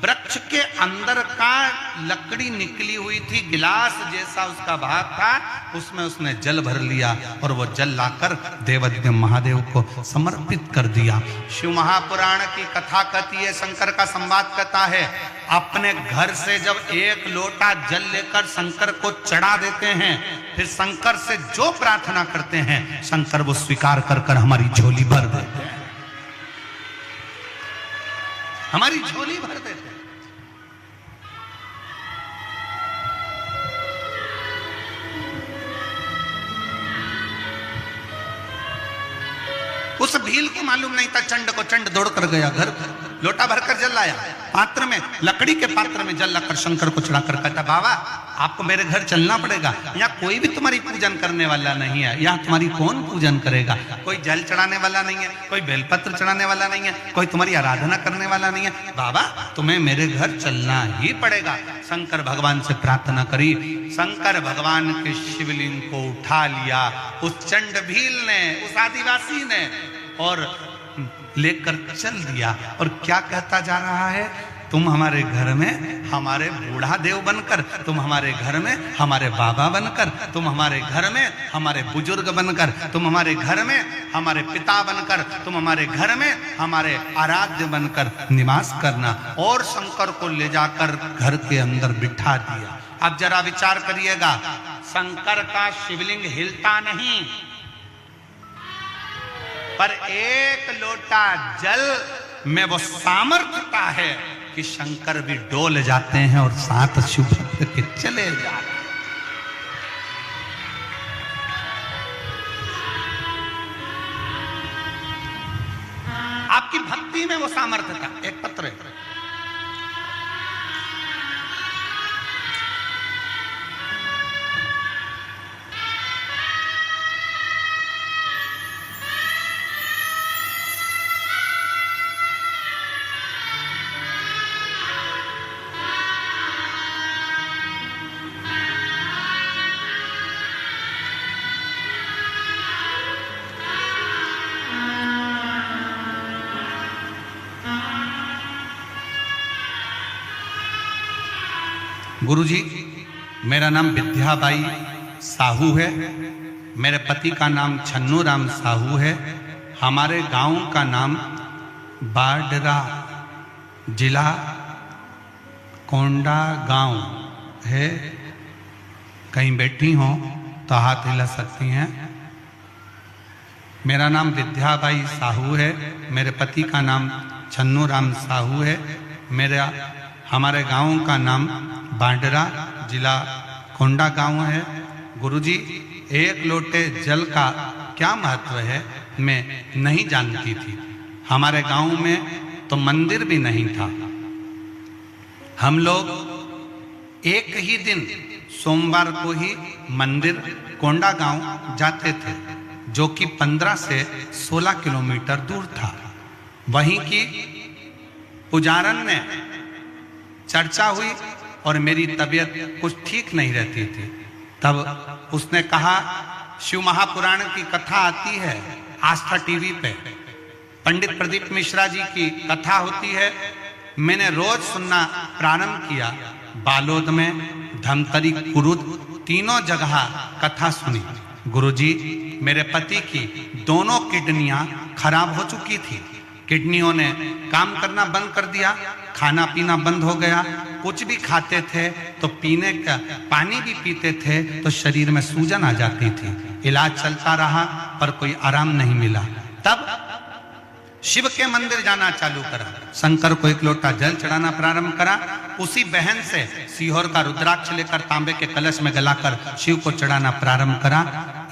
वृक्ष के अंदर का लकड़ी निकली हुई थी, गिलास जैसा उसका भाग था, उसमें उसने जल भर लिया और वो जल लाकर देवदेव महादेव को समर्पित कर दिया। शिव महापुराण की कथा कहती है, शंकर का संवाद कहता है, अपने घर से जब एक लोटा जल लेकर शंकर को चढ़ा देते हैं, फिर शंकर से जो प्रार्थना करते हैं शंकर वो स्वीकार कर कर हमारी झोली भर देते हैं, हमारी झोली भर देते हैं। उस भील को मालूम नहीं था, चंड को चंड दौड़ कर गया घर, लोटा भरकर जल लाया, पात्र में, लकड़ी के पात्र में जल लाकर शंकर को चढ़ाकर कहता, बाबा आपको मेरे घर चलना पड़ेगा, यहाँ कोई भी तुम्हारी पूजन करने वाला नहीं है, यहाँ तुम्हारी कौन पूजन करेगा, कोई जल चढ़ाने वाला नहीं है, कोई बेलपत्र चढ़ाने वाला नहीं है, कोई तुम्हारी आराधना करने वाला नहीं है, बाबा तुम्हें मेरे घर चलना ही पड़ेगा। शंकर भगवान से प्रार्थना करी, शंकर भगवान के शिवलिंग को उठा लिया उस चंड भील ने, उस आदिवासी ने, और लेकर चल दिया। और क्या कहता जा रहा है, तुम हमारे घर में हमारे बूढ़ा देव बनकर, तुम हमारे घर में हमारे बाबा बनकर, तुम हमारे घर में हमारे बुजुर्ग बनकर, तुम हमारे घर में हमारे पिता बनकर, तुम हमारे घर में हमारे आराध्य बनकर निवास करना। और शंकर को ले जाकर घर के अंदर बिठा दिया। अब जरा विचार करिएगा, शंकर का शिवलिंग हिलता नहीं, पर एक लोटा जल में वो सामर्थ्यता है कि शंकर भी डोल जाते हैं और साथ शिव भक्त के चले जाते हैं। आपकी भक्ति में वो सामर्थ्यता। एक पत्र है, गुरुजी, मेरा नाम विद्याबाई साहू है। मेरे पति का नाम छन्नू राम साहू है। हमारे गांव का नाम बाडरा, जिला कोंडा गांव है। कहीं बैठी हो तो हाथ हिला सकती हैं। मेरा नाम विद्याबाई साहू है। मेरे पति का नाम छन्नू राम साहू है। हमारे गांव का नाम बाडरा, जिला कोंडा गांव है। गुरुजी, एक लोटे जल का क्या महत्व है मैं नहीं जानती थी। हमारे गांव में तो मंदिर भी नहीं था। हम लोग एक ही दिन सोमवार को ही मंदिर कोंडा गांव जाते थे, जो कि 15 से 16 किलोमीटर दूर था। वहीं की पुजारन ने चर्चा हुई और मेरी तबीयत कुछ ठीक नहीं रहती थी। तब उसने कहा, शिव महापुराण की कथा आती है आस्था टीवी पे, पंडित प्रदीप मिश्रा जी की कथा होती है। मैंने रोज सुनना प्रारंभ किया। बालोद में, धमतरी, कुरुद, तीनों जगह कथा सुनी। गुरुजी, मेरे पति की दोनों किडनियां खराब हो चुकी थी। किडनियों ने काम करना बंद कर दिया, खाना पीना बंद हो गया। कुछ भी खाते थे तो पीने का पानी भी पीते थे तो शरीर में सूजन आ जाती थी। इलाज चलता रहा पर कोई आराम नहीं मिला। तब शिव के मंदिर जाना चालू करा। शंकर को एक लोटा जल चढ़ाना प्रारंभ करा। उसी बहन से सीहोर का रुद्राक्ष लेकर तांबे के कलश में गलाकर शिव को चढ़ाना प्रारंभ करा।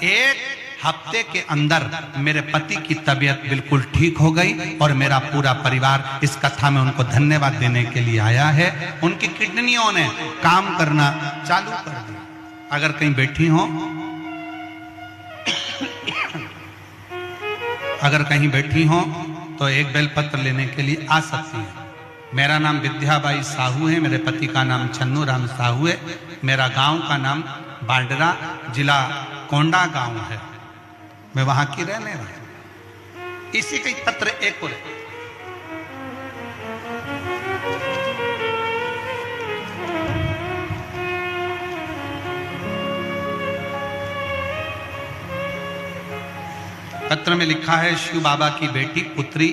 एक हफ्ते के अंदर मेरे पति की तबीयत बिल्कुल ठीक हो गई और मेरा पूरा परिवार इस कथा में उनको धन्यवाद देने के लिए आया है। उनकी किडनियों ने काम करना चालू कर दिया। अगर कहीं बैठी हो, अगर कहीं बैठी हो तो एक बेलपत्र लेने के लिए आ सकती है। मेरा नाम विद्याबाई साहू है। मेरे पति का नाम छन्नू राम साहू है। मेरा गांव का नाम बाडरा, जिला कोंडा गांव है। मैं वहां की रहने वाली। इसी का पत्र एक और पत्र में लिखा है, शिव बाबा की बेटी पुत्री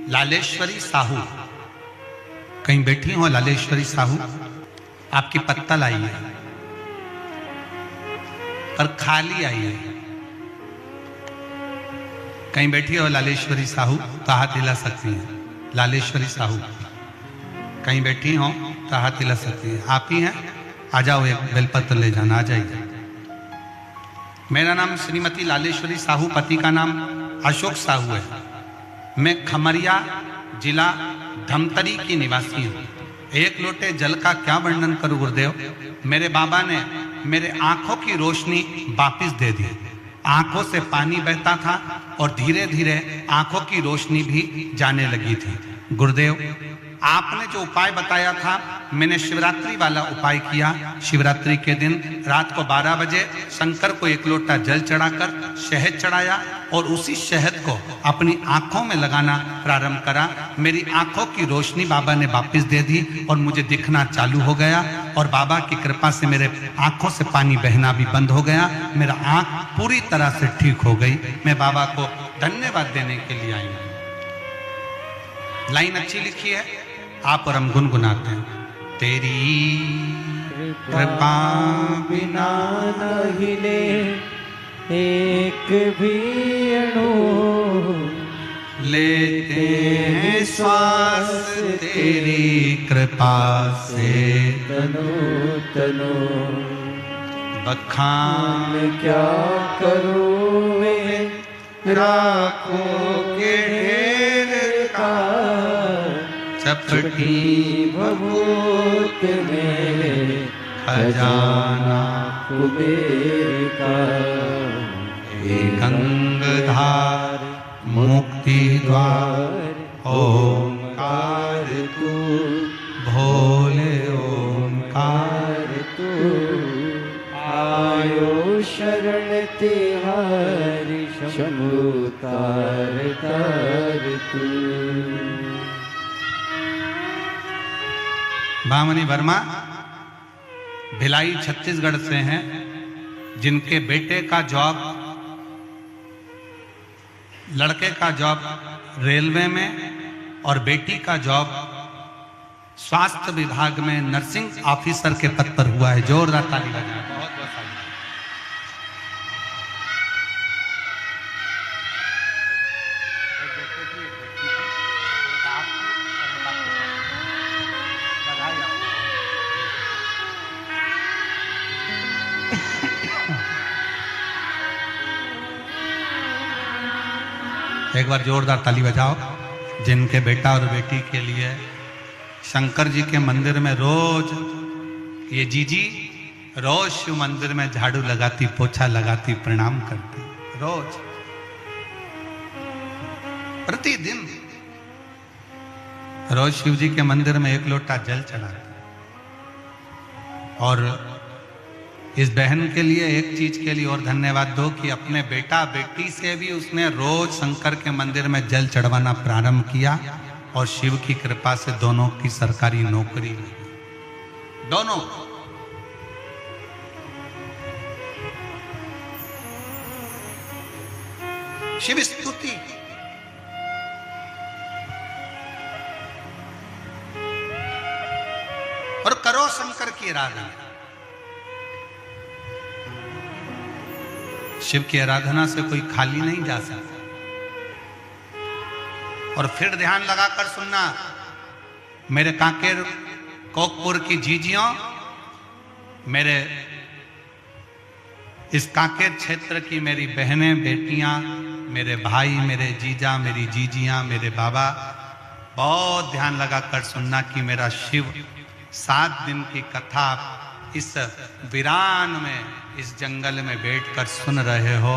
लालेश्वरी साहू। कहीं बैठी हो लालेश्वरी साहू, आपकी पत्तल आई है पर खाली आई है। कहीं बैठी हो लालेश्वरी साहू तो हाथ हिला सकती हैं। लालेश्वरी साहू कहीं बैठी हो तो हाथ हिला सकती हैं। आप ही हैं, आ जाओ, एक बेलपत्र ले जाना, आ जाइए। मेरा नाम श्रीमती लालेश्वरी साहू, पति का नाम अशोक साहू है। मैं खमरिया, जिला धमतरी की निवासी हूँ। एक लोटे जल का क्या वर्णन करूं गुरुदेव। मेरे बाबा ने मेरे आंखों की रोशनी वापस दे दी। आंखों से पानी बहता था और धीरे धीरे आंखों की रोशनी भी जाने लगी थी। गुरुदेव, आपने जो उपाय बताया था, मैंने शिवरात्रि वाला उपाय किया। शिवरात्रि के दिन रात को 12 बजे शंकर को एक लोटा जल चढ़ाकर शहद चढ़ाया और उसी शहद को अपनी आंखों में लगाना प्रारंभ करा। मेरी आंखों की रोशनी बाबा ने वापस दे दी और मुझे दिखना चालू हो गया और बाबा की कृपा से मेरे आंखों से पानी बहना भी बंद हो गया। मेरा आंख पूरी तरह से ठीक हो गई। मैं बाबा को धन्यवाद देने के लिए आई हूँ। लाइन अच्छी लिखी है, आप और हम गुनगुनाते हैं। तेरी कृपा बिना न हिले एक भी अणु, लेते हैं श्वास तेरी कृपा से। तनो तनो बखान क्या करूं मैं राखों के ढेर का, चपटी भभूत में खजाना कुबेर का। गंगधार मुक्ति द्वार ओंकार तू, भोले ओंकार तू आयो शरण तिहारी शमुतार तार तू। भामनी वर्मा, भिलाई छत्तीसगढ़ से हैं, जिनके बेटे का जॉब, लड़के का जॉब रेलवे में और बेटी का जॉब स्वास्थ्य विभाग में नर्सिंग ऑफिसर के पद पर हुआ है। जोरदार ताली बजाएं। बहुत बहुत ताली। एक बार जोरदार ताली बजाओ जिनके बेटा और बेटी के लिए शंकर जी के मंदिर में रोज ये जीजी रोज शिव मंदिर में झाड़ू लगाती, पोछा लगाती, प्रणाम करती, रोज प्रतिदिन रोज शिव जी के मंदिर में 1 लोटा जल चढ़ाती। और इस बहन के लिए एक चीज के लिए और धन्यवाद दो कि अपने बेटा बेटी से भी उसने रोज शंकर के मंदिर में जल चढ़वाना प्रारंभ किया और शिव की कृपा से दोनों की सरकारी नौकरी लगी। दोनों शिव स्तुति। और करो शंकर की आराधना। शिव की आराधना से कोई खाली नहीं जा सकता। और फिर ध्यान लगाकर सुनना, मेरे कांकेर कोकपुर की जीजियों, मेरे इस कांकेर क्षेत्र की मेरी बहनें बेटियां, मेरे भाई, मेरे जीजा, मेरी जीजियां, मेरे बाबा, बहुत ध्यान लगाकर सुनना कि मेरा शिव 7 दिन की कथा इस वीरान में, इस जंगल में बैठकर सुन रहे हो।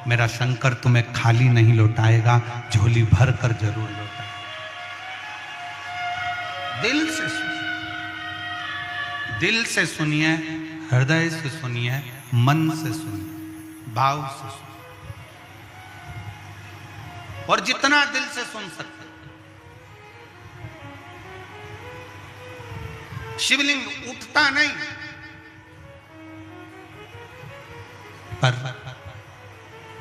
मेरा शंकर तुम्हें खाली नहीं लौटाएगा, झोली भर कर जरूर लौटाएगा। दिल से सुनिए, दिल से सुनिए, हृदय से सुनिए, मन से सुनिए, भाव से सुनिए। और जितना दिल से सुन सकते। शिवलिंग उठता नहीं, पर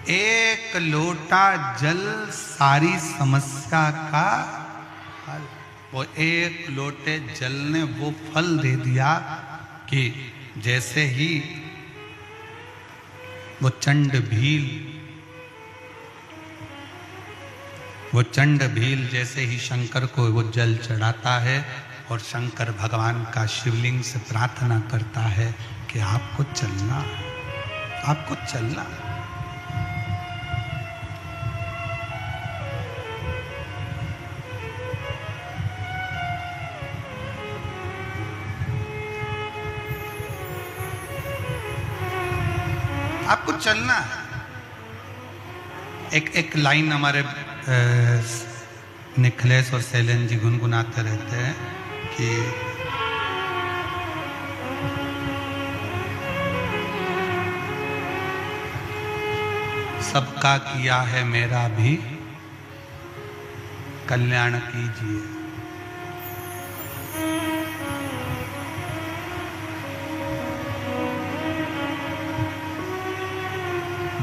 1 लोटा जल सारी समस्या का हल। वो 1 लोटे जल ने वो फल दे दिया कि जैसे ही वो चंड भील जैसे ही शंकर को वो जल चढ़ाता है और शंकर भगवान का शिवलिंग से प्रार्थना करता है कि आपको चलना है, आपको चलना। आपको चलना है। एक लाइन हमारे निखिलेश और शैलेंद्र जी गुनगुनाते रहते हैं कि सबका किया है मेरा भी कल्याण कीजिए।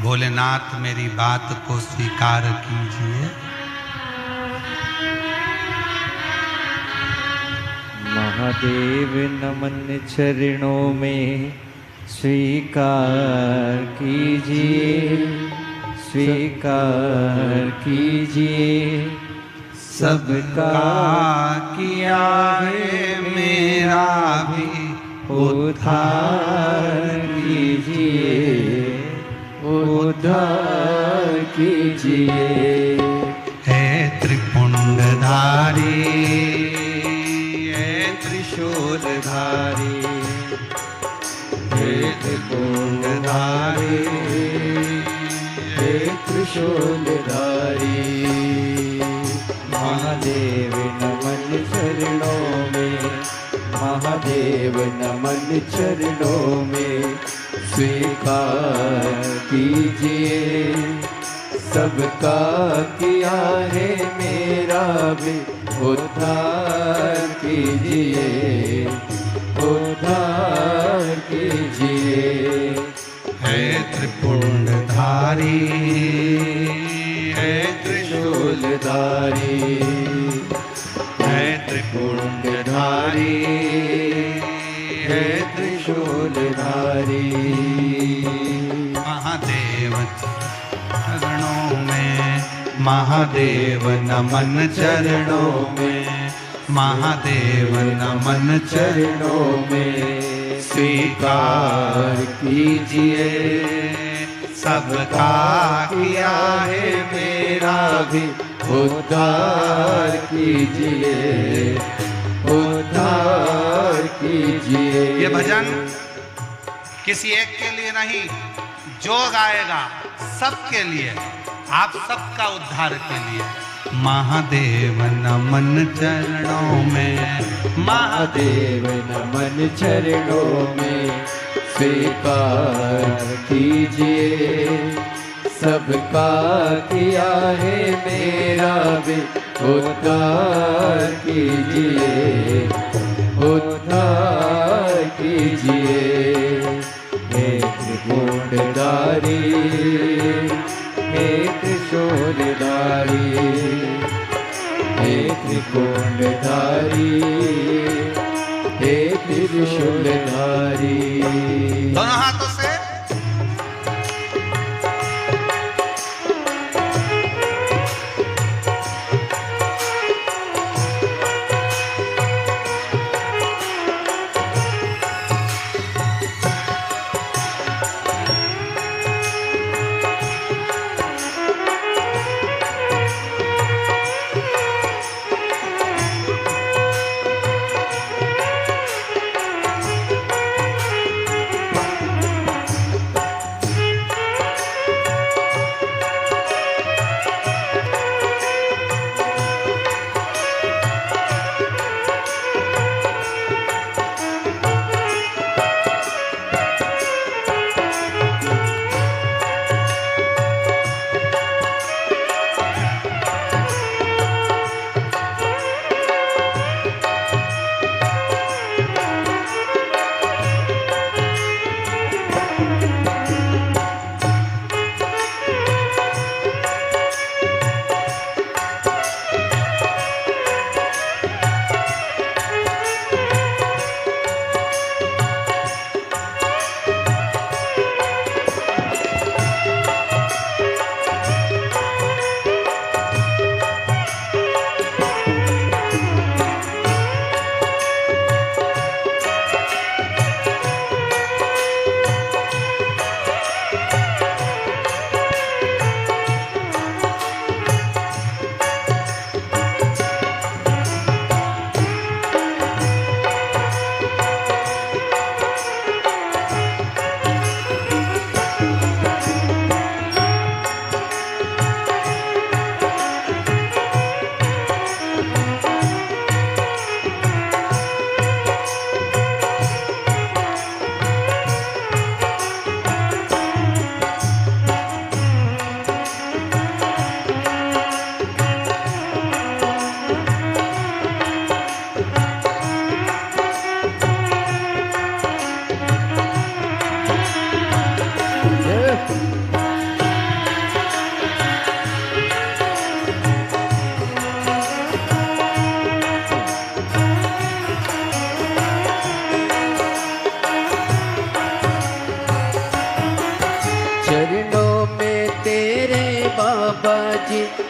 भोलेनाथ मेरी बात को स्वीकार कीजिए। महादेव नमन चरणों में स्वीकार कीजिए, स्वीकार कीजिए। सबका किया है मेरा भी उद्धार कीजिए, उद्धार कीजिए। है त्रिपुंडधारी, है त्रिशूलधारी, हे त्रिपुंडधारी, हे त्रिशूलधारी। महादेव नमन चरणों में, महादेव नमन चरणों में स्वीकार कीजिए। सबका किया है मेरा भी उद्धार कीजिए, उद्धार है त्रिशूलधारी। महादेव चरणों में, महादेव नमन चरणों में, महादेव नमन चरणों में स्वीकार कीजिए, सबका किया है मेरा भी उद्धार कीजिए, उद्धार कीजिए। ये भजन किसी एक के लिए नहीं, जो गाएगा सबके लिए, आप सबका उद्धार के लिए। महादेव नमन चरणों में, महादेव नमन चरणों में स्वीकार कीजिए, सबका किया है मेरा भी उद्धार कीजिए, उद्धार कीजिए। हे त्रिपुंडधारी, हे त्रिशूलधारी, हे त्रिपुंडधारी, हे त्रिशूलधारी। दोनों हाथों से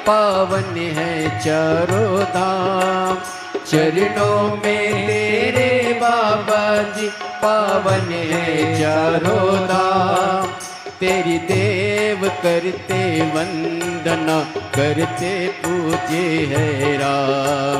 पावन है चारों धाम, चरणों में तेरे बाबा जी पावन है चारों धाम। तेरी देव करते वंदना, करते पूजे है राम।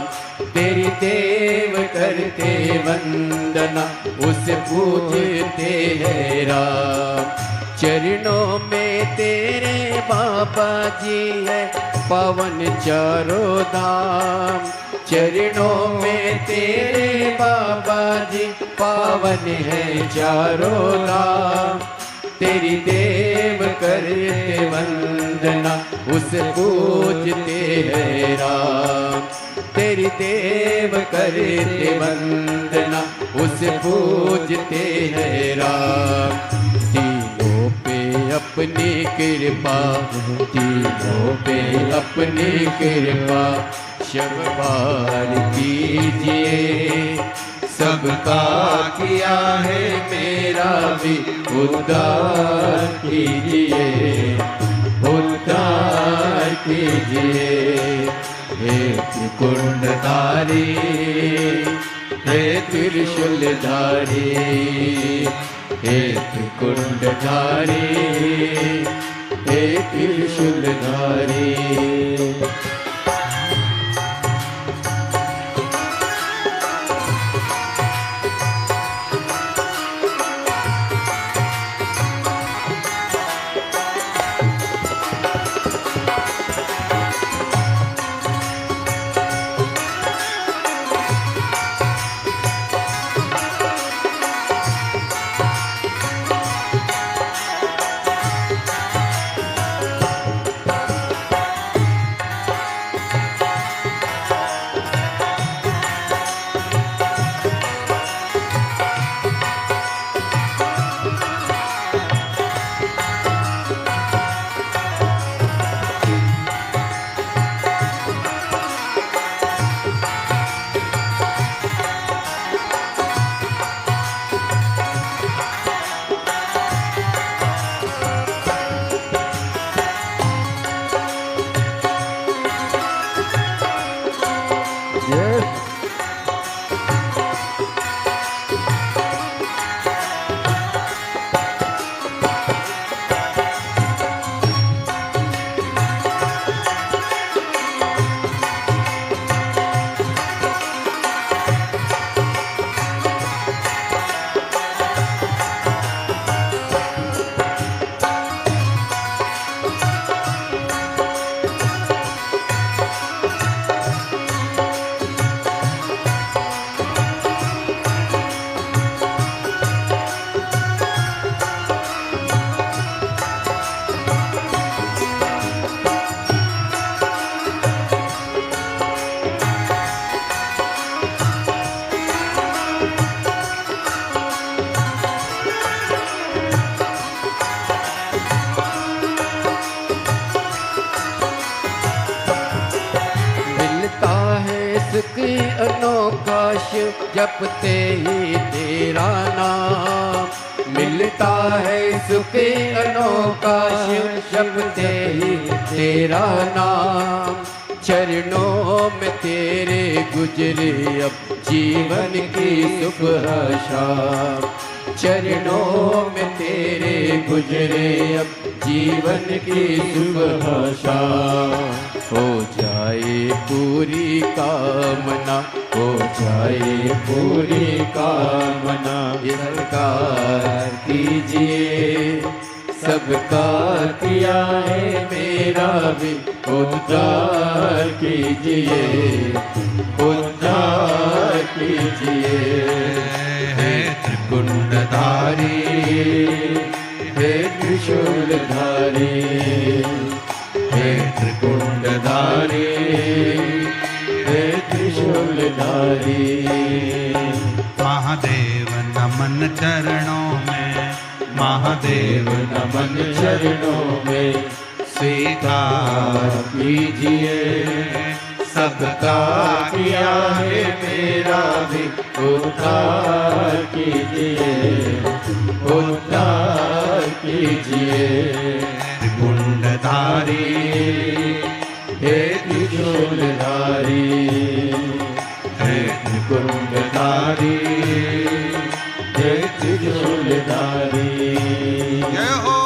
तेरी देव करते वंदना, उसे पूजते है राम। चरणों में तेरे बाबा जी है पावन चारों धाम। चरणों में तेरे बाबा जी पावन है चारों धाम। तेरी देव करते वंदना, उसे पूजते है राम। तेरी देव करते वंदना, उसे पूजते है राम। तीनों पे अपनी कृपा, तीनों पे अपनी कृपा शब्बार कीजिए। सबका किया है मेरा भी उद्धार कीजिए, उद्धार कीजिए। हे त्रिकुंडधारी, हे त्रिशूलधारी, हे त्रिकुंडधारी, हे त्रिशूलधारी। की अनोखा शिव जपते ही तेरा नाम मिलता है, सुखी अनोखा शिव जपते ही तेरा नाम। चरणों में तेरे गुजरे अब जीवन की सुबह शाम, चरणों में तेरे गुजरे अब जीवन की सुबह शाम। हो जाए पूरी कामना, हो जाए पूरी कामना, सरकार कीजिए। सबका किया है मेरा भी उद्धार कीजिए, उद्धार कीजिए। हे त्रिकुंडधारी, हे त्रिशूलधारी, हे त्रिकुंडधारी, हे त्रिशूलधारी। महादेव नमन चरणों में, महादेव नमन चरणों में, स्वीकार कीजिए। सबका किया है मेरा भी उद्धार कीजिए, उद्धार कीजिए। त्रिकुंडधारी, हे त्रिशूलधारी, हे त्रिकुंडधारी, हे त्रिशूलधारी। जय हो।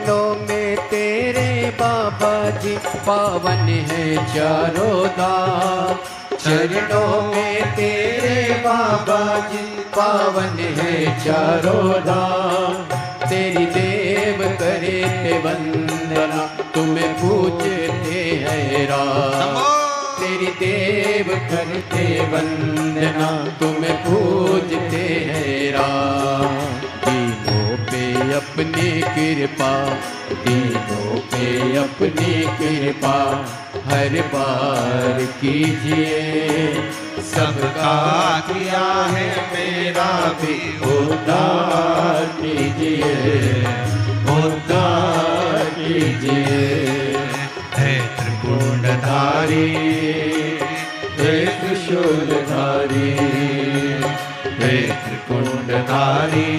चरणों में तेरे बाबा जी पावन है चारों धाम। चरणों में तेरे बाबा जी पावन है चारों धाम। तेरी देव करे ते वंदना तुम्हें पूजते हैं राम। तेरी देव करते वंदना तुम्हें पूजते हैं राम। दीनों पे अपनी कृपा, दीनों पे अपनी कृपा हर बार कीजिए। सबका किया है मेरा भी उद्धार कीजिए, उद्धार कीजिए। हे त्रिपुंडधारी, हे त्रिशूलधारी, हे त्रिपुंडधारी,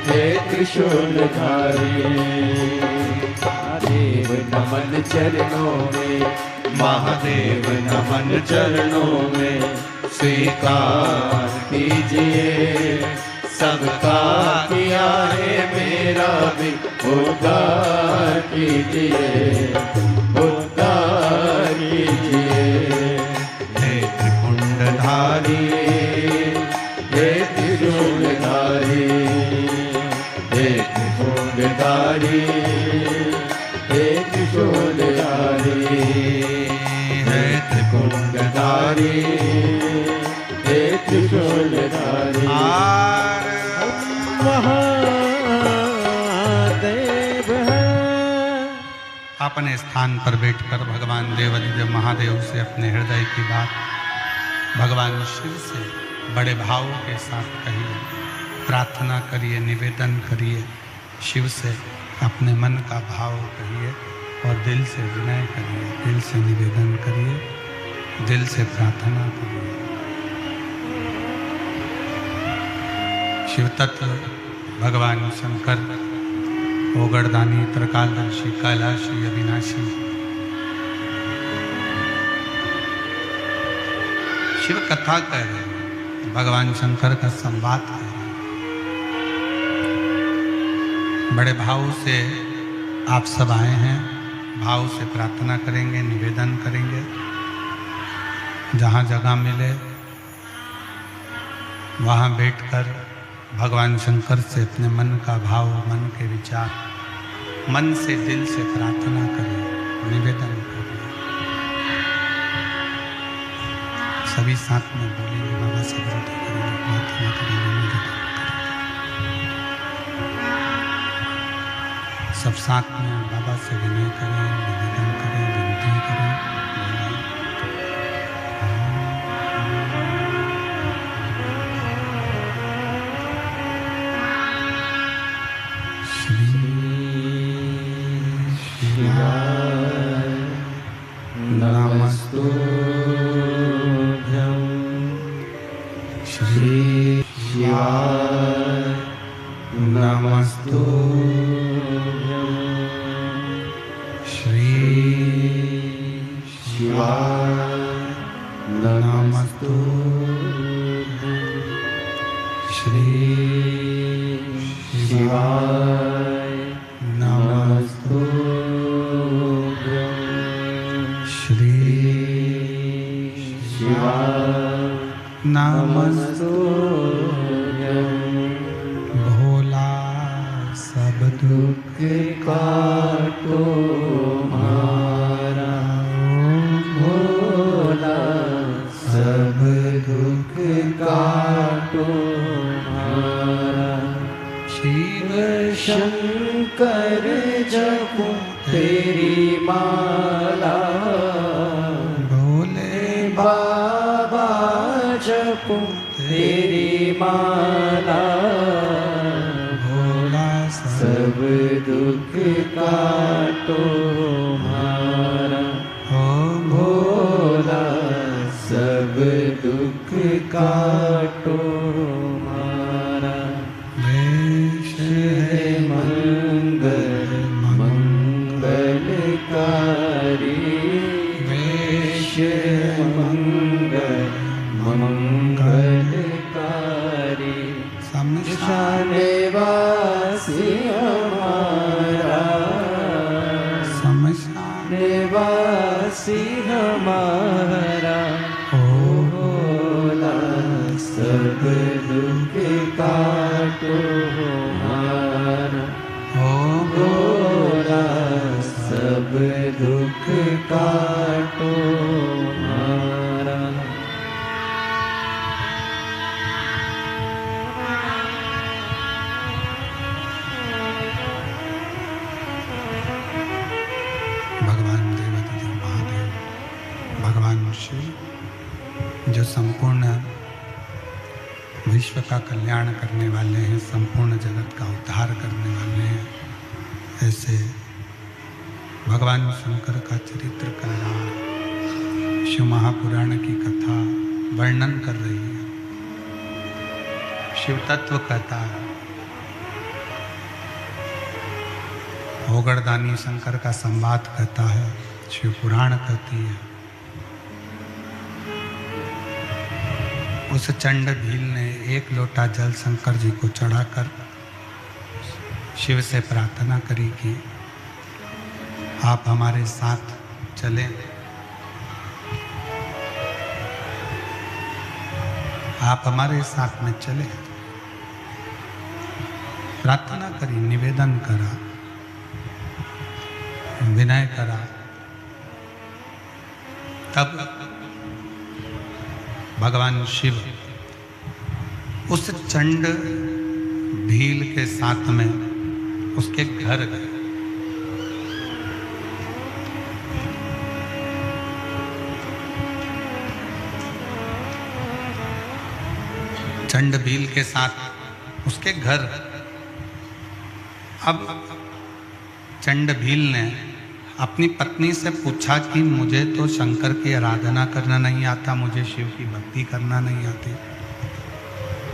हे त्रिशूलधारी। महादेव नमन चरणों में, महादेव नमन चरणों में स्वीकार कीजिए। सबका किया है मेरा भी उद्धार कीजिए, उद्धार कीजिए। हे त्रिपुंडधारी, हे त्रिशूलधारी, हे त्रिशूलधारी, हे त्रिशूलधारी, हे त्रिपुंडधारी, हे त्रिशूलधारी। महादेव है। अपने स्थान पर बैठकर भगवान देवाधिदेव महादेव से अपने हृदय की बात भगवान शिव से बड़े भाव के साथ कहिए, प्रार्थना करिए, निवेदन करिए। शिव से अपने मन का भाव कहिए और दिल से विनय करिए, दिल से निवेदन करिए, दिल से प्रार्थना करिए। शिव तत्व भगवान शंकर ओगड़दानी, त्रिकालदर्शी, कैलाशी, अविनाशी। शिव कथा कह रहे हैं, भगवान शंकर का संवाद कह रहे हैं। बड़े भाव से आप सब आए हैं, भाव से प्रार्थना करेंगे, निवेदन करेंगे। जहाँ जगह मिले वहाँ बैठकर भगवान शंकर से अपने मन का भाव, मन के विचार, मन से दिल से प्रार्थना करें, निवेदन करें। सभी साथ में बोलेंगे, बाबा से विनती करेंगे, प्रार्थना करेंगे, निवेदन करेंगे। सब साथ में बाबा से विनय करें, निवेदन करें, विनती करें। नमस्तुभ्यं श्री शिवाय, नमस्तुभ्यं श्री शिवाय, नमस्तुभ्यं श्री शिवाय, नमस्तुभ्यं श्री शिवाय, नमस्तुभ्यं। भोला सब दुख काटो मारा, भोला सब दुख काटो मारा। शिव शंकर जपो तेरी माला, भोले बाबा जपो तेरी माला। भोला सब दुख काटो मारा, भोला सब दुख काटो मारा। वेश मंगल मंगलकारी, वेश मंगल मंगलकारी। शमशान वासी हमारे हमारा भोला, सब दुख काटो हमारा भोला, सब दुख काटो हमारा। भगवान देवाधिदेव महादेव, भगवान शिव जो संपूर्ण विश्व का कल्याण करने वाले हैं, संपूर्ण जगत का उद्धार करने वाले हैं, ऐसे भगवान शंकर का चरित्र कर रहा है। शिव महापुराण की कथा वर्णन कर रही है, शिव तत्व कहता है। होगड़दानी शंकर का संवाद कहता है, शिव पुराण कहती है। उस चंड भील ने एक लोटा जल शंकर जी को चढ़ाकर शिव से प्रार्थना करी कि आप हमारे साथ चलें, आप हमारे साथ में चले। प्रार्थना करी, निवेदन करा, विनय करा। तब भगवान शिव उस चंड भील के साथ में उसके घर गए। चंड भील के साथ उसके घर। अब चंड भील ने अपनी पत्नी से पूछा कि मुझे तो शंकर की आराधना करना नहीं आता, मुझे शिव की भक्ति करना नहीं आती,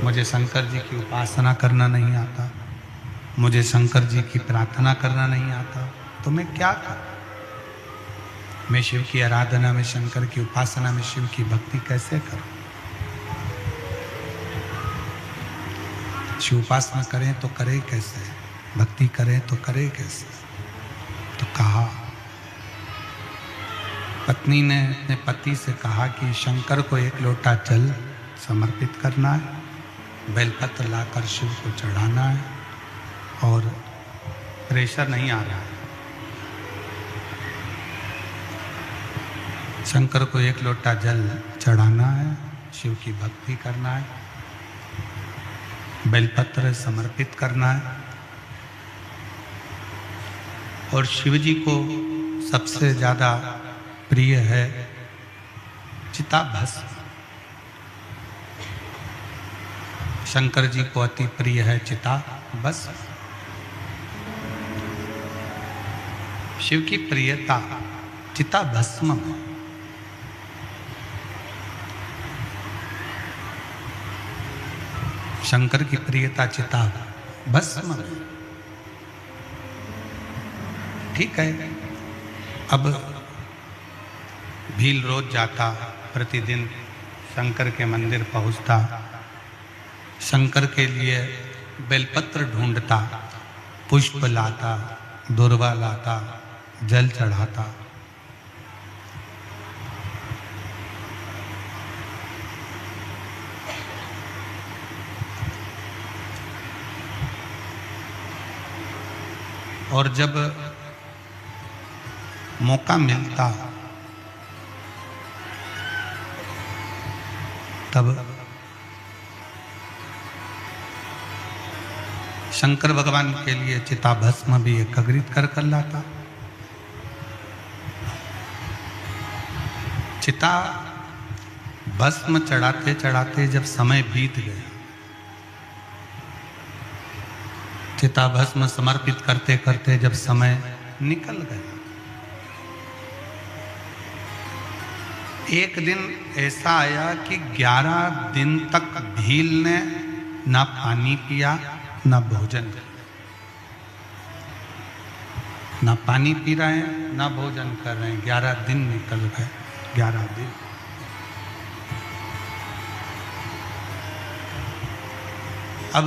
मुझे शंकर जी की उपासना करना नहीं आता, मुझे शंकर जी की प्रार्थना करना नहीं आता, तो मैं क्या करूं? मैं शिव की आराधना में, शंकर की उपासना में, शिव की भक्ति कैसे करूं? शिव उपासना करें तो करें कैसे, भक्ति करें तो करें कैसे? तो कहा, पत्नी ने अपने पति से कहा कि शंकर को एक लोटा जल समर्पित करना है, बेलपत्र लाकर शिव को चढ़ाना है, और प्रेशर नहीं आ रहा है। शंकर को एक लोटा जल चढ़ाना है, शिव की भक्ति करना है, बेलपत्र समर्पित करना है, और शिव जी को सबसे ज़्यादा प्रिय है चिताभस्म। शंकर जी को अति प्रिय है चिताभस्म। शिव की प्रियता चिताभस्म में। शंकर की प्रियता चिताभस्म में। ठीक है, अब भील रोज जाता, प्रतिदिन शंकर के मंदिर पहुंचता, शंकर के लिए बेलपत्र ढूंढता, पुष्प लाता, दुर्वा लाता, जल चढ़ाता। और जब मौका मिलता तब शंकर भगवान के लिए चिताभस्म भी एकत्रित कर लाता। चिता भस्म चढ़ाते चढ़ाते जब समय बीत गया, चिता भस्म समर्पित करते करते जब समय निकल गया, एक दिन ऐसा आया कि 11 दिन तक भील ने ना पानी पिया ना भोजन किया। ना पानी पी रहे हैं ना भोजन कर रहे हैं। 11 दिन निकल गए। 11 दिन। अब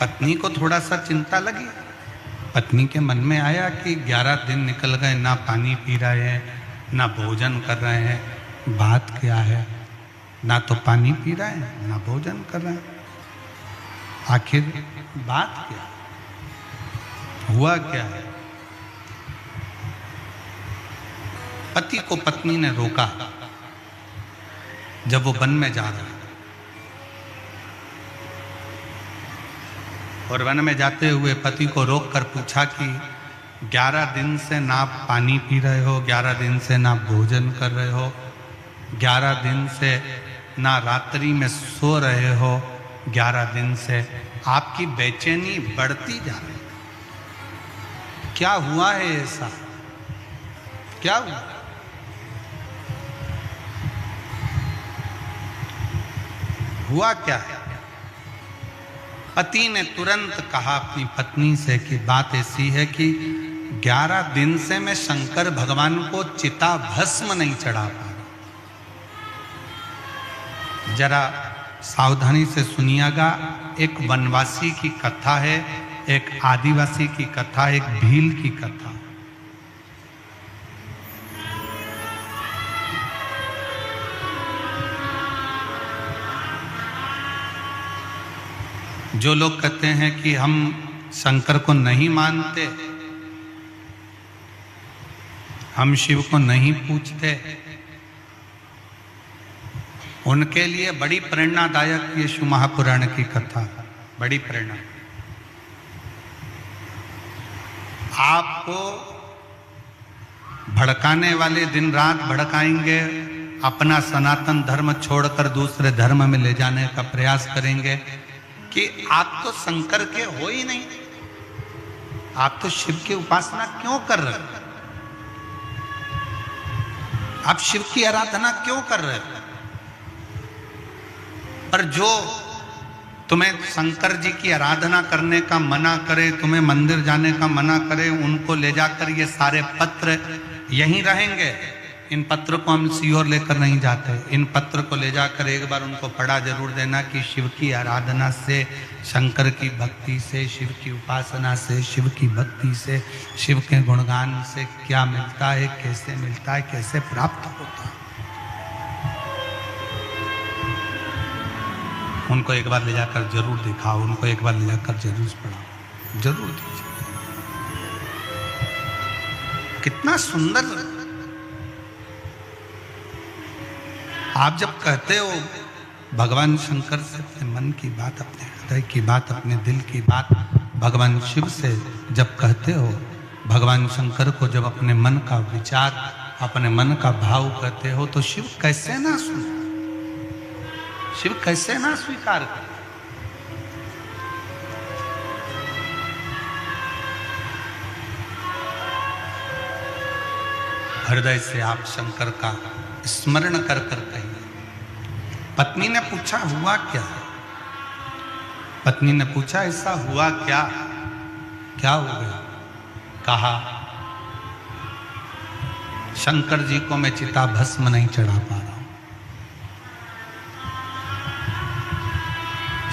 पत्नी को थोड़ा सा चिंता लगी। पत्नी के मन में आया कि 11 दिन निकल गए, ना पानी पी रहे हैं ना भोजन कर रहे हैं, बात क्या है? ना तो पानी पी रहे हैं, ना भोजन कर रहे हैं, आखिर बात क्या? हुआ क्या है? पति को पत्नी ने रोका जब वो वन में जा रहा है, और वन में जाते हुए पति को रोक कर पूछा कि 11 दिन से ना पानी पी रहे हो, 11 दिन से ना भोजन कर रहे हो, 11 दिन से ना रात्रि में सो रहे हो, 11 दिन से आपकी बेचैनी बढ़ती जा रही है, क्या हुआ है ऐसा? क्या हुआ? हुआ क्या है? पति ने तुरंत कहा अपनी पत्नी से कि बात ऐसी है कि 11 दिन से मैं शंकर भगवान को चिता भस्म नहीं चढ़ा पा रहा। जरा सावधानी से सुनिएगा, एक वनवासी की कथा है, एक आदिवासी की कथा, एक भील की कथा। जो लोग कहते हैं कि हम शंकर को नहीं मानते, हम शिव को नहीं पूजते, उनके लिए बड़ी प्रेरणादायक ये शिव महापुराण की कथा, बड़ी प्रेरणा। आपको भड़काने वाले दिन रात भड़काएंगे, अपना सनातन धर्म छोड़कर दूसरे धर्म में ले जाने का प्रयास करेंगे कि आप तो शंकर के हो ही नहीं, आप तो शिव की उपासना क्यों कर रहे हो? आप शिव की आराधना क्यों कर रहे हो? पर जो तुम्हें शंकर जी की आराधना करने का मना करे, तुम्हें मंदिर जाने का मना करे, उनको ले जाकर ये सारे पत्र यहीं रहेंगे। इन पत्र को हम सीहोर लेकर नहीं जाते, इन पत्र को ले जाकर एक बार उनको पढ़ा जरूर देना कि शिव की आराधना से, शंकर की भक्ति से, शिव की उपासना से, शिव की भक्ति से, शिव के गुणगान से क्या मिलता है, कैसे मिलता है, कैसे प्राप्त होता है। उनको एक बार ले जाकर जरूर दिखाओ, उनको एक बार ले जाकर जरूर पढ़ाओ, जरूर दीजिए। कितना सुंदर। आप जब कहते हो भगवान शंकर से अपने मन की बात, अपने हृदय की बात, अपने दिल की बात भगवान शिव से जब कहते हो, भगवान शंकर को जब अपने मन का विचार, अपने मन का भाव कहते हो, तो शिव कैसे ना सुने, शिव कैसे ना स्वीकार करे। हृदय से आप शंकर का स्मरण कर कर कहिए। पत्नी ने पूछा हुआ क्या? पत्नी ने पूछा ऐसा हुआ क्या? क्या हो गया? कहा शंकर जी को मैं चिता भस्म नहीं चढ़ा पा रहा हूं,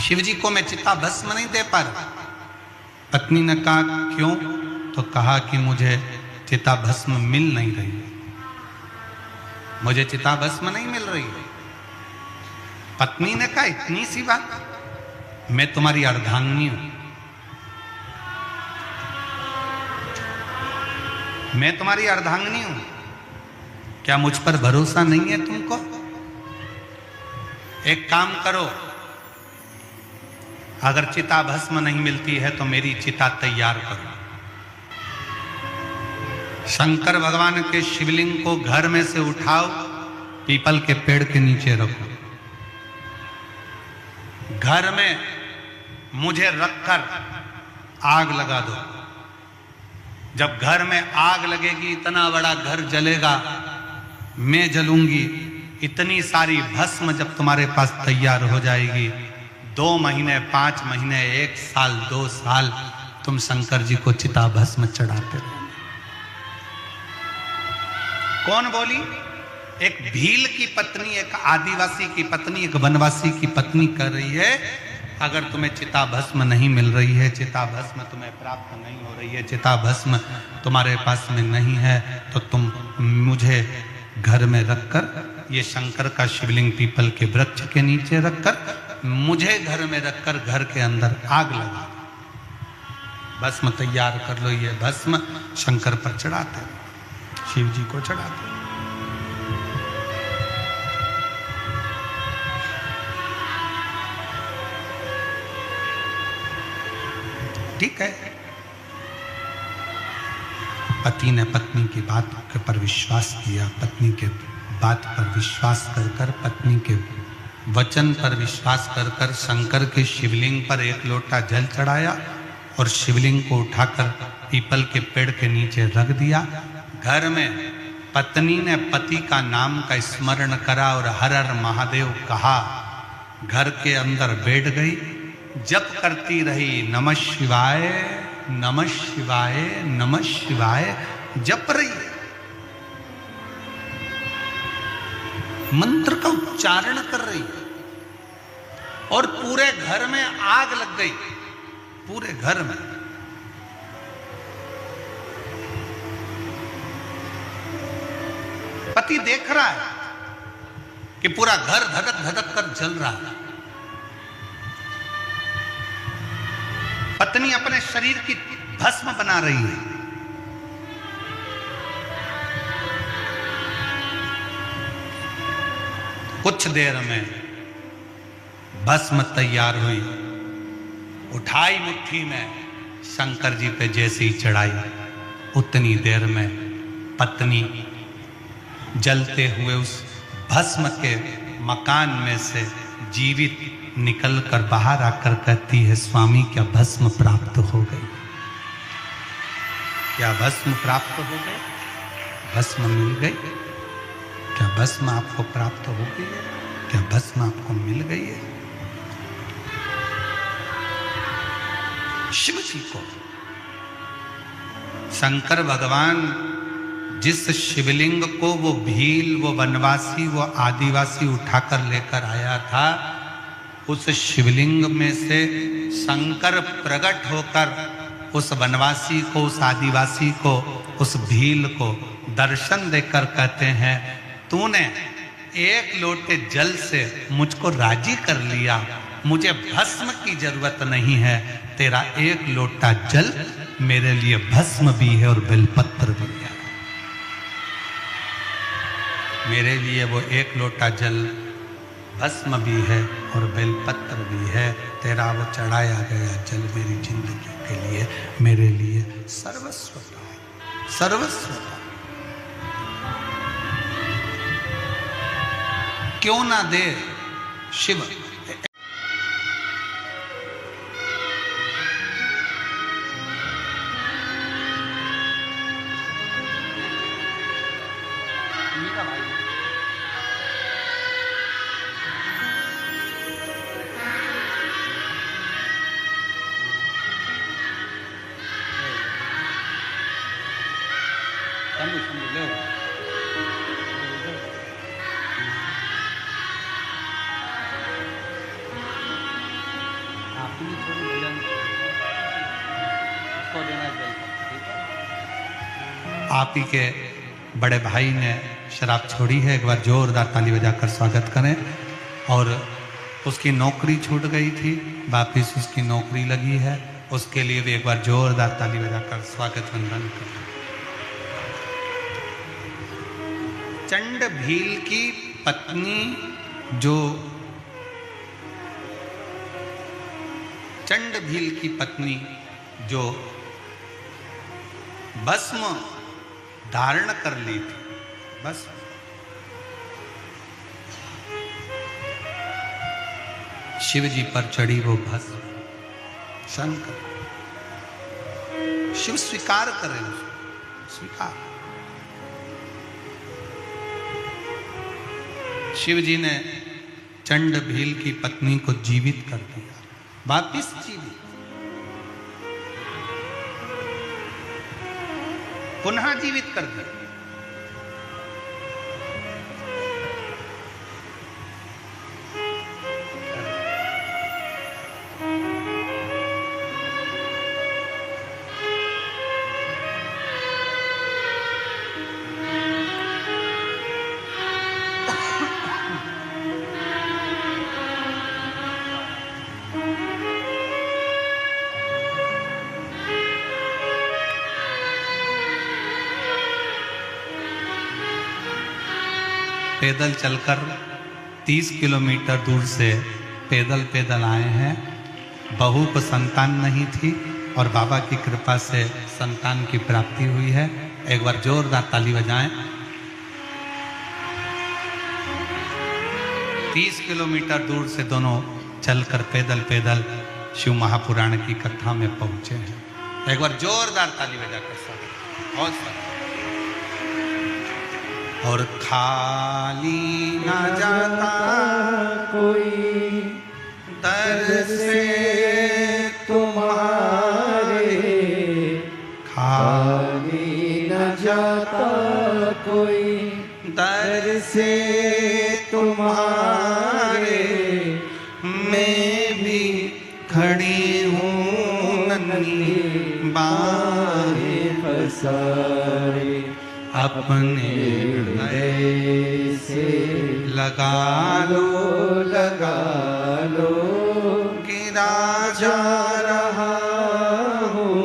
शिव जी को मैं चिता भस्म नहीं दे पा रहा। पत्नी ने कहा क्यों? तो कहा कि मुझे चिता भस्म मिल नहीं रही, मुझे चिता भस्म नहीं मिल रही। पत्नी ने कहा इतनी सी बात, मैं तुम्हारी अर्धांगिनी हूं, मैं तुम्हारी अर्धांगिनी हूं, क्या मुझ पर भरोसा नहीं है तुमको? एक काम करो, अगर चिता भस्म नहीं मिलती है तो मेरी चिता तैयार करो। शंकर भगवान के शिवलिंग को घर में से उठाओ, पीपल के पेड़ के नीचे रखो, घर में मुझे रखकर आग लगा दो। जब घर में आग लगेगी, इतना बड़ा घर जलेगा, मैं जलूंगी, इतनी सारी भस्म जब तुम्हारे पास तैयार हो जाएगी, 2 महीने, 5 महीने, 1 साल, 2 साल तुम शंकर जी को चिता भस्म चढ़ाते रहो। कौन बोली? एक भील की पत्नी, एक आदिवासी की पत्नी, एक वनवासी की पत्नी कह रही है अगर तुम्हें चिता भस्म नहीं मिल रही है, चिता भस्म तुम्हें प्राप्त नहीं हो रही है, चिता भस्म तुम्हारे पास में नहीं है, तो तुम मुझे घर में रखकर, ये शंकर का शिवलिंग पीपल के वृक्ष के नीचे रखकर, मुझे घर में रखकर घर के अंदर आग लगा दो, भस्म तैयार कर लो। ये भस्म शंकर पर चढ़ाते, शिव जी को चढ़ाते। ठीक है। पति ने पत्नी की बात पर विश्वास किया, पत्नी के बात पर विश्वास कर कर, पत्नी के वचन पर विश्वास कर कर शंकर के शिवलिंग पर एक लोटा जल चढ़ाया और शिवलिंग को उठाकर पीपल के पेड़ के नीचे रख दिया। घर में पत्नी ने पति का नाम का स्मरण करा और हर हर महादेव कहा, घर के अंदर बैठ गई, जप करती रही, नमः शिवाय नमः शिवाय नमः शिवाय जप रही, मंत्र का उच्चारण कर रही, और पूरे घर में आग लग गई, पूरे घर में। पति देख रहा है कि पूरा घर धधक धधक कर जल रहा है। पत्नी अपने शरीर की भस्म बना रही है। कुछ देर में भस्म तैयार हुई, उठाई मुट्ठी में, शंकर जी पे जैसे ही चढ़ाई, उतनी देर में पत्नी जलते हुए उस भस्म के मकान में से जीवित निकल कर बाहर आकर कहती है, स्वामी क्या भस्म प्राप्त हो गई? क्या भस्म प्राप्त हो गई? भस्म मिल गई? क्या भस्म आपको प्राप्त हो गई है? क्या भस्म आपको मिल गई है? शिव जी को शंकर भगवान जिस शिवलिंग को वो भील, वो वनवासी, वो आदिवासी उठाकर लेकर आया था, उस शिवलिंग में से शंकर प्रकट होकर उस वनवासी को, उस आदिवासी को, उस भील को दर्शन देकर कहते हैं, तूने एक लोटे जल से मुझको राजी कर लिया, मुझे भस्म की जरूरत नहीं है, तेरा एक लोटा जल मेरे लिए भस्म भी है और बेलपत्र भी है। मेरे लिए वो एक लोटा जल भस्म भी है और बेलपत्र भी है, तेरा वो चढ़ाया गया जल मेरी जिंदगी के लिए, मेरे लिए सर्वस्व है, सर्वस्व। क्यों ना दे शिव। आप ही के बड़े भाई ने शराब छोड़ी है, एक बार जोरदार ताली बजाकर स्वागत करें। और उसकी नौकरी छूट गई थी, वापिस उसकी नौकरी लगी है, उसके लिए भी एक बार जोरदार ताली बजाकर स्वागत वंदन करें। चंड भील की पत्नी, जो चंड भील की पत्नी जो भस्म धारण कर ली थी, बस शिव जी पर चढ़ी वो भस्म, शंकर शिव स्वीकार करें, स्वीकार। शिव जी ने चंड भील की पत्नी को जीवित कर दिया, वापिस जीवित, पुनः जीवित कर दिया। पैदल चलकर 30 किलोमीटर दूर से पैदल आए हैं। बहू को संतान नहीं थी और बाबा की कृपा से संतान की प्राप्ति हुई है। एक बार जोरदार ताली बजाएं। 30 किलोमीटर दूर से दोनों चलकर पैदल शिव महापुराण की कथा में पहुंचे हैं। एक बार जोरदार ताली बजाकर स्वागत। बहुत सारा और खाली ना जाता कोई दर से तुम्हारे, खाली न जाता कोई दर से तुम्हारे, मैं भी खड़ी हूँ नन्ही बाहें पसारे, अपने हृदय से लगा लगा लो, गिरा जा रहा हूँ,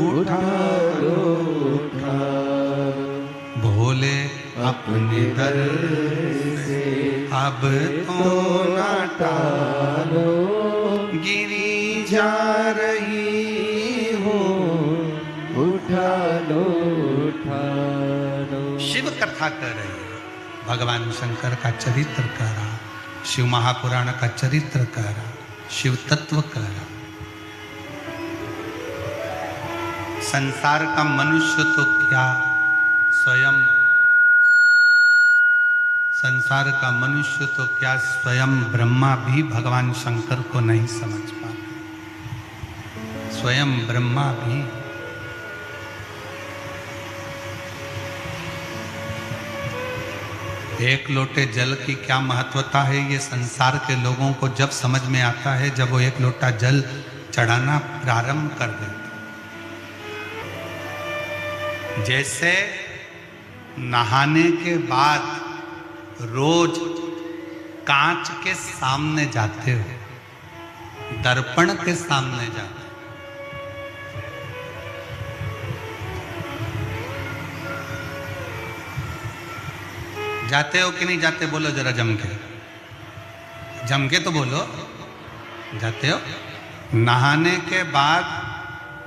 उठा लो, भोले अपने दर से अब तो ना टालो, गिरी जा रही हूँ, उठा लो। शिव कथा कर रहे हैं, भगवान शंकर का चरित्र कह रहा, शिव महापुराण का चरित्र कह रहा, शिव तत्व कह रहा। संसार का मनुष्य तो क्या, स्वयं संसार का मनुष्य तो क्या, स्वयं ब्रह्मा भी भगवान शंकर को नहीं समझ पाते। स्वयं ब्रह्मा भी। एक लोटे जल की क्या महत्वता है, ये संसार के लोगों को जब समझ में आता है, जब वो एक लोटा जल चढ़ाना प्रारंभ कर देते। जैसे नहाने के बाद रोज कांच के सामने जाते हो, दर्पण के सामने जाते हो, जाते हो कि नहीं जाते? बोलो जरा जम के तो बोलो, जाते हो? नहाने के बाद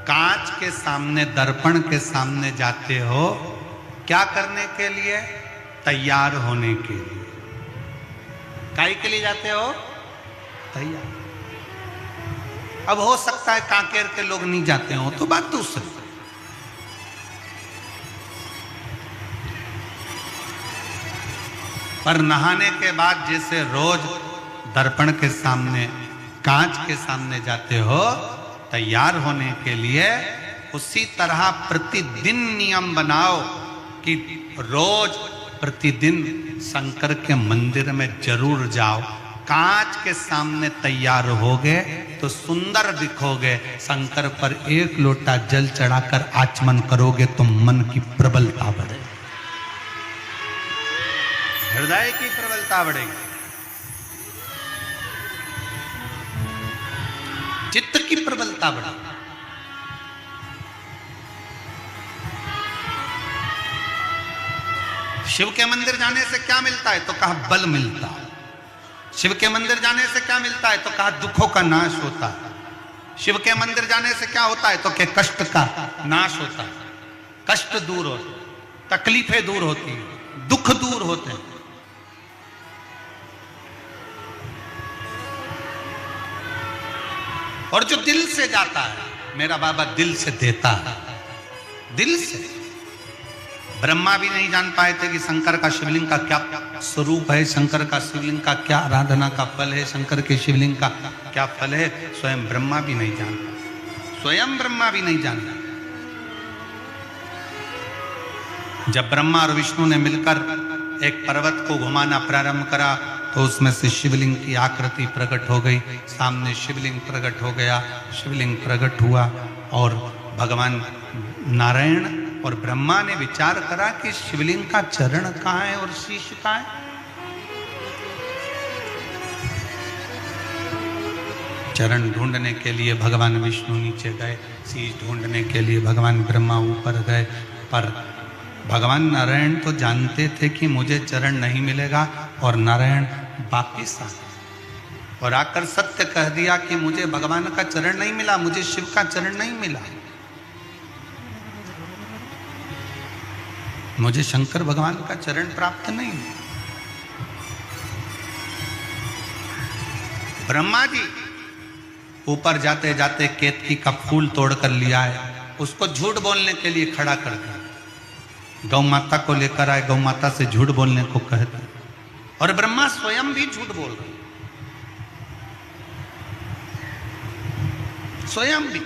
कांच के सामने, दर्पण के सामने जाते हो, क्या करने के लिए? तैयार होने के लिए। काहे के लिए जाते हो? तैयार। अब हो सकता है कांकेर के लोग नहीं जाते हो, तो बात दूसरी। पर नहाने के बाद जैसे रोज दर्पण के सामने, कांच के सामने जाते हो तैयार होने के लिए, उसी तरह प्रतिदिन नियम बनाओ कि रोज प्रतिदिन शंकर के मंदिर में जरूर जाओ। कांच के सामने तैयार होगे तो सुंदर दिखोगे। शंकर पर एक लोटा जल चढ़ाकर आचमन करोगे तो मन की प्रबलता बढ़ेगी, हृदय की प्रबलता बढ़ेगी, चित्त की प्रबलता बढ़ेगी। शिव के मंदिर जाने से क्या मिलता है? तो कहा बल मिलता है। शिव के मंदिर जाने से क्या मिलता है? तो कहा दुखों का नाश होता है। शिव के मंदिर जाने से क्या होता है? तो क्या कष्ट का नाश होता है, कष्ट दूर होते, तकलीफें दूर होती हैं, दुख दूर होते हैं। और जो दिल से जाता है, मेरा बाबा दिल से देता है, दिल से। ब्रह्मा भी नहीं जान पाए थे कि शंकर का शिवलिंग का क्या स्वरूप है, शंकर का शिवलिंग का क्या आराधना का फल है, शंकर के शिवलिंग का क्या फल है, स्वयं ब्रह्मा भी नहीं जानता, स्वयं ब्रह्मा भी नहीं जानता। जब ब्रह्मा और विष्णु ने मिलकर एक पर्वत को घुमाना प्रारंभ करा तो उसमें से शिवलिंग की आकृति प्रकट हो गई। सामने शिवलिंग प्रकट हो गया, शिवलिंग प्रकट हुआ और भगवान नारायण और ब्रह्मा ने विचार करा कि शिवलिंग का चरण कहाँ है और शीश कहाँ है। चरण ढूंढने के लिए भगवान विष्णु नीचे गए, शीश ढूंढने के लिए भगवान ब्रह्मा ऊपर गए, पर भगवान नारायण तो जानते थे कि मुझे चरण नहीं मिलेगा, और नारायण वापिस आ गए और आकर सत्य कह दिया कि मुझे भगवान का चरण नहीं मिला, मुझे शिव का चरण नहीं मिला, मुझे शंकर भगवान का चरण प्राप्त नहीं। ब्रह्मा जी ऊपर जाते जाते केतकी का फूल तोड़कर लिया है, उसको झूठ बोलने के लिए खड़ा कर दिया। गौ माता को लेकर आए, गौ माता से झूठ बोलने को कहते, और ब्रह्मा स्वयं भी झूठ बोल रहे, स्वयं भी।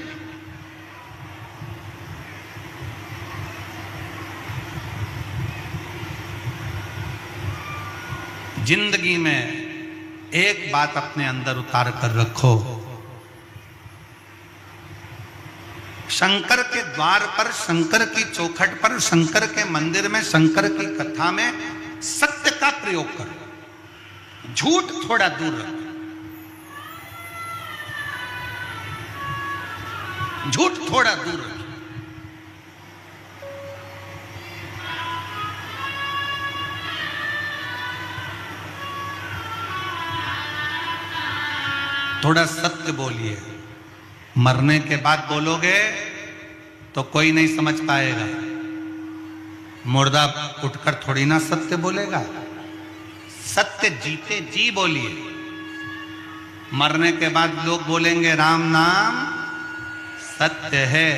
जिंदगी में एक बात अपने अंदर उतार कर रखो, शंकर के द्वार पर, शंकर की चौखट पर, शंकर के मंदिर में, शंकर की कथा में सत्य का प्रयोग करो, झूठ थोड़ा दूर रखो, झूठ थोड़ा दूर रखो। थोड़ा सत्य बोलिए, मरने के बाद बोलोगे तो कोई नहीं समझ पाएगा, मुर्दा उठकर थोड़ी ना सत्य बोलेगा। सत्य जीते जी बोलिए, मरने के बाद लोग बोलेंगे राम नाम सत्य है,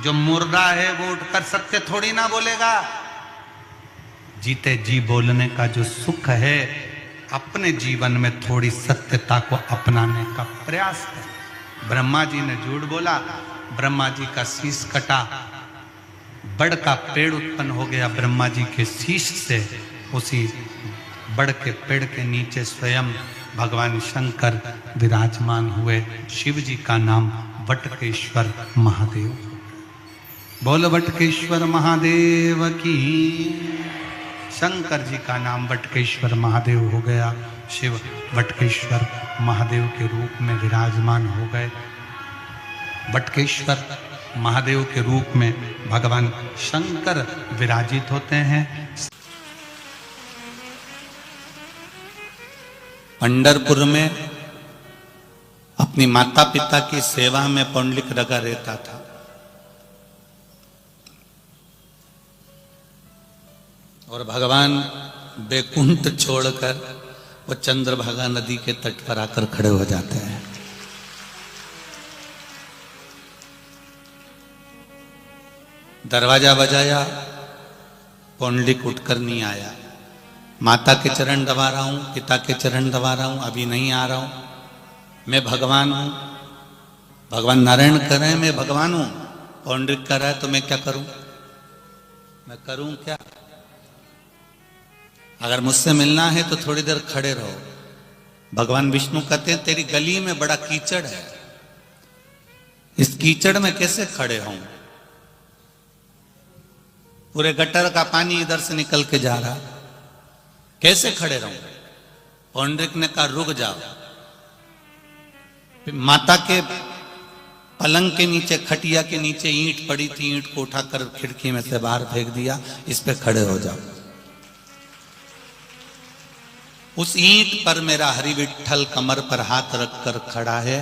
जो मुर्दा है वो उठकर सत्य थोड़ी ना बोलेगा। जीते जी बोलने का जो सुख है, अपने जीवन में थोड़ी सत्यता को अपनाने का प्रयास करें। ब्रह्मा जी ने झूठ बोला, ब्रह्मा जी का शीश कटा, बड़ का पेड़ उत्पन्न हो गया ब्रह्मा जी के शीश से। उसी बड़ के पेड़ के नीचे स्वयं भगवान शंकर विराजमान हुए। शिव जी का नाम वटकेश्वर महादेव। बोल वटकेश्वर महादेव की। शंकर जी का नाम वटकेश्वर महादेव हो गया। शिव वटकेश्वर महादेव के रूप में विराजमान हो गए। वटकेश्वर महादेव के रूप में भगवान शंकर विराजित होते हैं। पंढरपुर में अपनी माता पिता की सेवा में पुंडलिक लगा रहता था। और भगवान बैकुंठ छोड़कर वो चंद्रभागा नदी के तट पर आकर खड़े हो जाते हैं। दरवाजा बजाया, पुंडलिक उठकर नहीं आया। माता के चरण दबा रहा हूं, पिता के चरण दबा रहा हूं, अभी नहीं आ रहा हूं, मैं भगवान हूं। भगवान नारायण कह रहे हैं मैं भगवान हूं, पुंडलिक कह रहा है तो मैं क्या करूं? मैं करूं क्या? अगर मुझसे मिलना है तो थोड़ी देर खड़े रहो। भगवान विष्णु कहते हैं तेरी गली में बड़ा कीचड़ है, इस कीचड़ में कैसे खड़े हों? पूरे गटर का पानी इधर से निकल के जा रहा, कैसे खड़े रहूं? पुंडलिक ने कहा रुक जाओ। माता के पलंग के नीचे, खटिया के नीचे ईंट पड़ी थी, ईंट को उठाकर खिड़की में से बाहर फेंक दिया, इस पे खड़े हो जाओ। उस ईंट पर मेरा हरि विठ्ठल कमर पर हाथ रखकर खड़ा है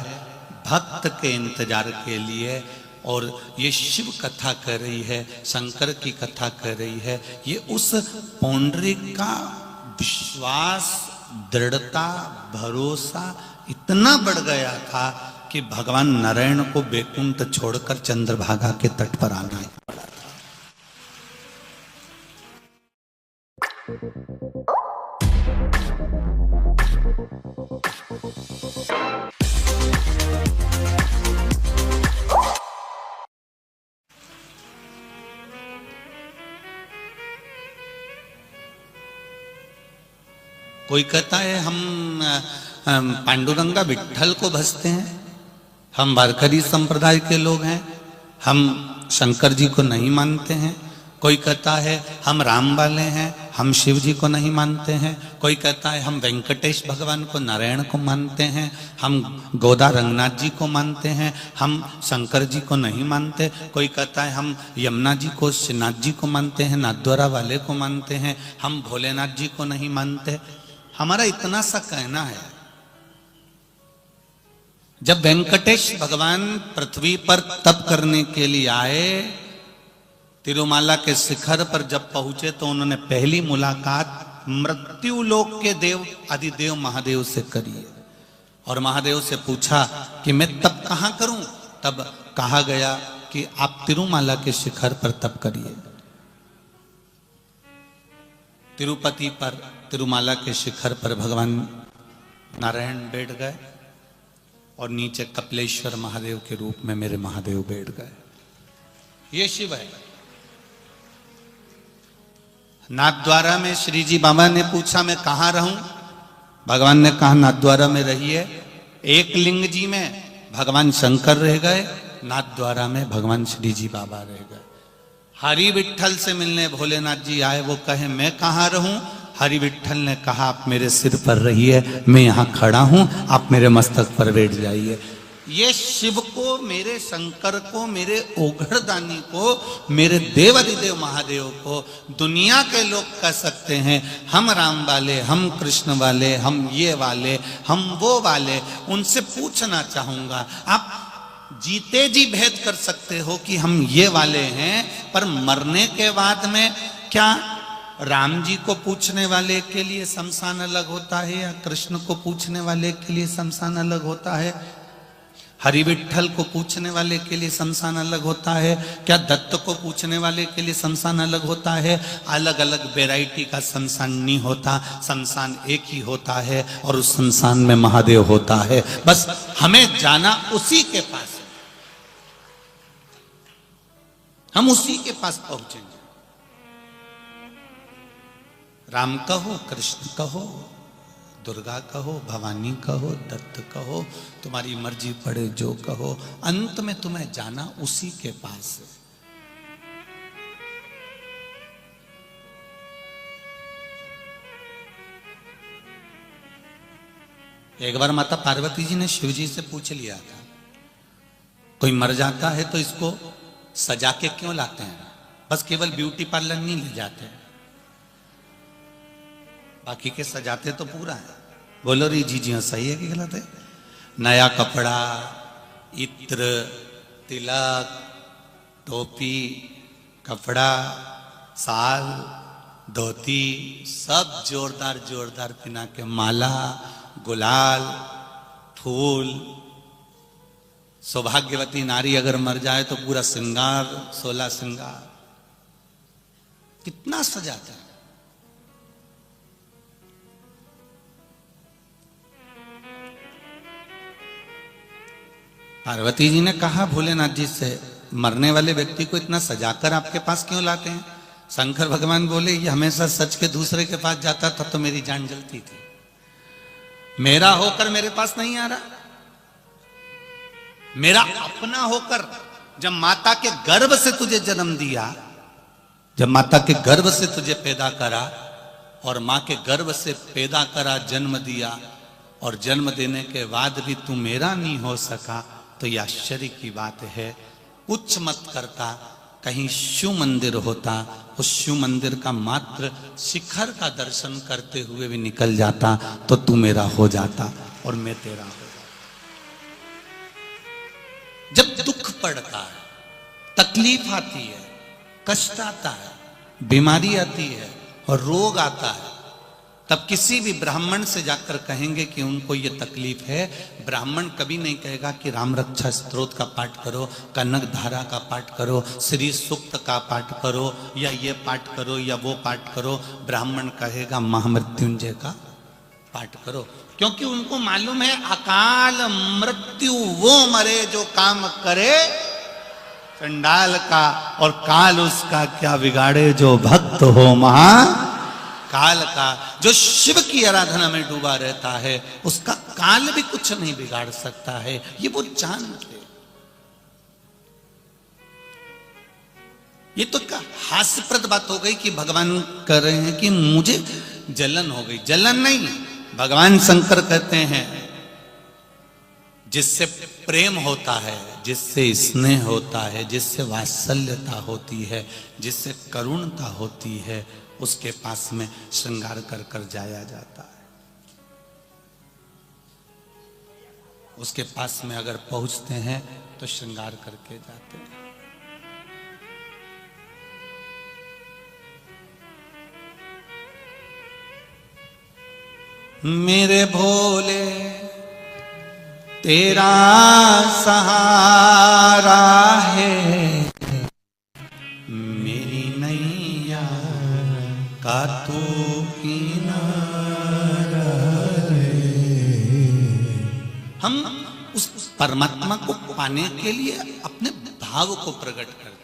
भक्त के इंतजार के लिए। और ये शिव कथा कर रही है, शंकर की कथा कर रही है। ये उस पुंडलिक का विश्वास, दृढ़ता, भरोसा इतना बढ़ गया था कि भगवान नारायण को बैकुंठ छोड़कर चंद्रभागा के तट पर आना पड़ा था। कोई कहता है हम पांडुरंगा विठ्ठल को भजते हैं, हम वारकरी संप्रदाय के लोग हैं, हम शंकर जी को नहीं मानते हैं। कोई कहता है हम राम वाले हैं, हम शिव जी को नहीं मानते हैं, कोई कहता है हम वेंकटेश भगवान को, नारायण को मानते हैं, हम गोदा रंगनाथ जी को मानते हैं, हम शंकर जी को नहीं मानते, कोई कहता है हम यमुना जी को, श्रीनाथ जी को मानते हैं, नाथद्वारा वाले को मानते हैं, हम भोलेनाथ जी को नहीं मानते। हमारा इतना सा कहना है, जब वेंकटेश भगवान पृथ्वी पर तप करने के लिए आए, तिरुमाला के शिखर पर जब पहुंचे तो उन्होंने पहली मुलाकात मृत्यु लोक के देव आदिदेव महादेव से करी है। और महादेव से पूछा कि मैं तप कहां करूं? तब कहा गया कि आप तिरुमाला के शिखर पर तप करिए। तिरुपति पर, तिरुमाला के शिखर पर भगवान नारायण बैठ गए और नीचे कपिलेश्वर महादेव के रूप में मेरे महादेव बैठ गए। ये शिव है। नाथद्वारा में श्री जी बाबा ने पूछा मैं कहां रहूं? भगवान ने कहा नाथद्वारा में रहिए। एक लिंग जी में भगवान शंकर रह गए, नाथद्वारा में भगवान श्री जी बाबा रह गए। हरि विठ्ठल से मिलने भोलेनाथ जी आए, वो कहे मैं कहां रहूं? हरि विठ्ठल ने कहा आप मेरे सिर पर रहिए, मैं यहां खड़ा हूं, आप मेरे मस्तक पर बैठ जाइए। ये शिव को, मेरे शंकर को, मेरे ओघड़दानी को, मेरे देवादिदेव महादेव को दुनिया के लोग कह सकते हैं हम राम वाले, हम कृष्ण वाले, हम ये वाले, हम वो वाले। उनसे पूछना चाहूंगा, आप जीते जी भेद कर सकते हो कि हम ये वाले हैं, पर मरने के बाद में क्या राम जी को पूछने वाले के लिए शमशान अलग होता है या कृष्ण को पूछने वाले के लिए शमशान अलग होता है? हरि विठ्ठल को पूछने वाले के लिए शमशान अलग होता है? क्या दत्त को पूछने वाले के लिए शमशान अलग होता है? अलग अलग वैरायटी का शमशान नहीं होता, शमशान एक ही होता है और उस शमशान में महादेव होता है। बस हमें जाना उसी के पास है, हम उसी के पास पहुंचेंगे। राम कहो, कृष्ण कहो, दुर्गा कहो, भवानी कहो, दत्त कहो, तुम्हारी मर्जी पड़े जो कहो, अंत में तुम्हें जाना उसी के पास है। एक बार माता पार्वती जी ने शिव जी से पूछ लिया था, कोई मर जाता है तो इसको सजा के क्यों लाते हैं? बस केवल ब्यूटी पार्लर नहीं ले जाते, बाकी के सजाते तो पूरा है। बोलो री जी जी, सही है कि गलत है? नया कपड़ा, इत्र, तिलक, टोपी, कपड़ा, साल, धोती, सब जोरदार जोरदार पिना के, माला, गुलाल, फूल। सौभाग्यवती नारी अगर मर जाए तो पूरा श्रृंगार, 16 श्रृंगार, कितना सजाता है। पार्वती जी ने कहा भोलेनाथ जी से, मरने वाले व्यक्ति को इतना सजाकर आपके पास क्यों लाते हैं? शंकर भगवान बोले ये हमेशा सच के दूसरे के पास जाता था तो मेरी जान जलती थी, मेरा होकर मेरे पास नहीं आ रहा, मेरा अपना होकर। जब माता के गर्भ से तुझे जन्म दिया, जब माता के गर्भ से तुझे पैदा करा और मां के गर्भ से पैदा करा, जन्म दिया, और जन्म देने के बाद भी तू मेरा नहीं हो सका, तो यह आश्चर्य की बात है। कुछ मत करता, कहीं शिव मंदिर होता, उस शिव मंदिर का मात्र शिखर का दर्शन करते हुए भी निकल जाता तो तू मेरा हो जाता और मैं तेरा हो जाता। जब दुख पड़ता है, तकलीफ आती है, कष्ट आता है, बीमारी आती है और रोग आता है, तब किसी भी ब्राह्मण से जाकर कहेंगे कि उनको ये तकलीफ है, ब्राह्मण कभी नहीं कहेगा कि राम रक्षा स्तोत्र का पाठ करो, कनक धारा का पाठ करो, श्री सूक्त का पाठ करो, या ये पाठ करो या वो पाठ करो। ब्राह्मण कहेगा महामृत्युंजय का पाठ करो, क्योंकि उनको मालूम है अकाल मृत्यु वो मरे जो काम करे चंडाल का, और काल उसका क्या बिगाड़े जो भक्त हो महा काल का। जो शिव की आराधना में डूबा रहता है उसका काल भी कुछ नहीं बिगाड़ सकता है, ये वो जानते। ये तो क्या हास्यप्रद बात हो गई कि भगवान कह रहे हैं कि मुझे जलन हो गई। जलन नहीं, भगवान शंकर कहते हैं जिससे प्रेम होता है, जिससे स्नेह होता है, जिससे वात्सल्यता होती है, जिससे करुणता होती है, उसके पास में श्रृंगार कर कर जाया जाता है। उसके पास में अगर पहुंचते हैं तो श्रृंगार करके जाते हैं। मेरे भोले तेरा सहारा है, मेरी नैया का तू किनारा है। हम उस परमात्मा को पाने के लिए अपने भाव को प्रकट करते।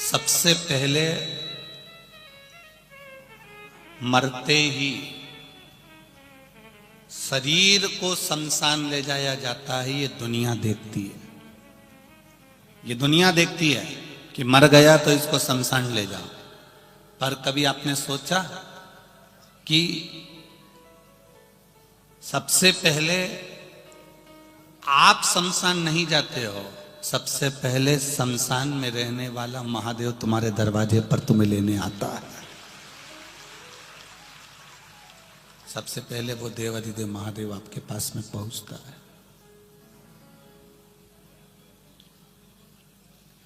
सबसे पहले मरते ही शरीर को शमशान ले जाया जाता है। ये दुनिया देखती है, ये दुनिया देखती है कि मर गया तो इसको शमशान ले जाओ। पर कभी आपने सोचा कि सबसे पहले आप शमशान नहीं जाते हो, सबसे पहले शमशान में रहने वाला महादेव तुम्हारे दरवाजे पर तुम्हें लेने आता है। सबसे पहले वो देवाधिदेव महादेव आपके पास में पहुंचता है।